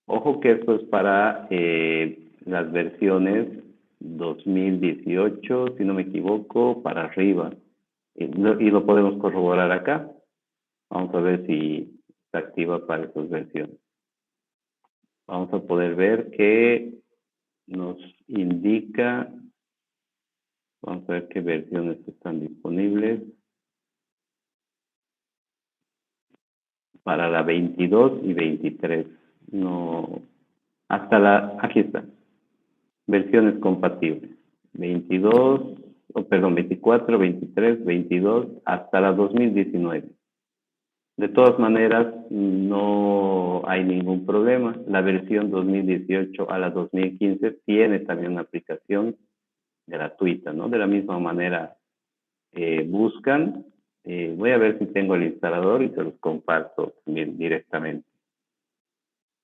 Speaker 1: Ojo que esto es para las versiones 2018, si no me equivoco, para arriba. Y lo podemos corroborar acá. Vamos a ver si se activa para esas versiones. Vamos a poder ver que nos indica, vamos a ver qué versiones están disponibles. Para la 22 y 23. No, aquí está. Versiones compatibles. 22, perdón, 24, 23, 22, hasta la 2019. De todas maneras, no hay ningún problema. La versión 2018 a la 2015 tiene también una aplicación gratuita, ¿no? De la misma manera, buscan. Voy a ver si tengo el instalador y se los comparto también directamente.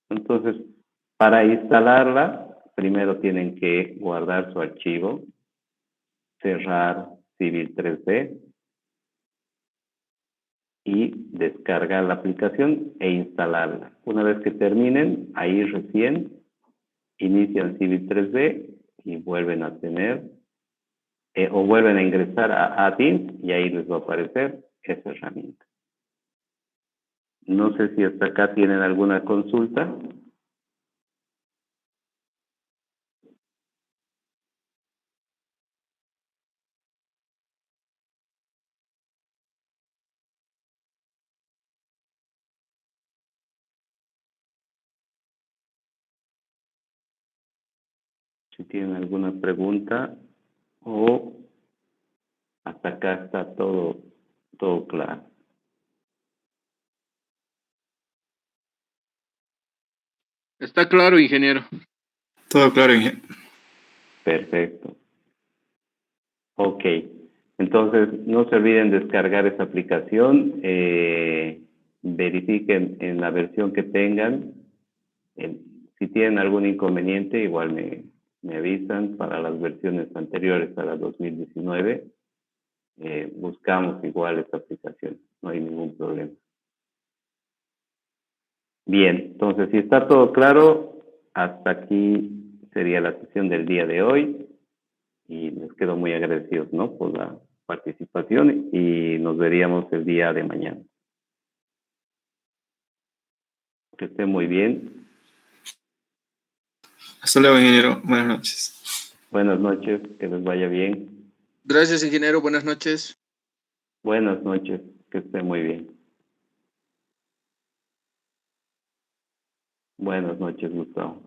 Speaker 1: Entonces, para instalarla, primero tienen que guardar su archivo, cerrar Civil 3D y descargar la aplicación e instalarla. Una vez que terminen, ahí recién inician Civil 3D y vuelven a tener o vuelven a ingresar a Teams y ahí les va a aparecer esa herramienta. No sé si hasta acá tienen alguna consulta. Si tienen alguna pregunta o hasta acá está todo claro.
Speaker 2: Está claro, ingeniero.
Speaker 3: Todo claro, ingeniero.
Speaker 1: Perfecto. Ok. Entonces, no se olviden descargar esta aplicación. Verifiquen en la versión que tengan. Si tienen algún inconveniente, igual me avisan para las versiones anteriores a la 2019. Buscamos igual esta aplicación. No hay ningún problema. Bien, entonces, si está todo claro, hasta aquí sería la sesión del día de hoy. Y les quedo muy agradecidos, ¿no? Por la participación y nos veríamos el día de mañana. Que estén muy bien.
Speaker 3: Hasta luego, ingeniero. Buenas noches.
Speaker 1: Buenas noches, que les vaya bien.
Speaker 2: Gracias, ingeniero. Buenas noches.
Speaker 1: Buenas noches, que estén muy bien. Buenas noches, Gustavo.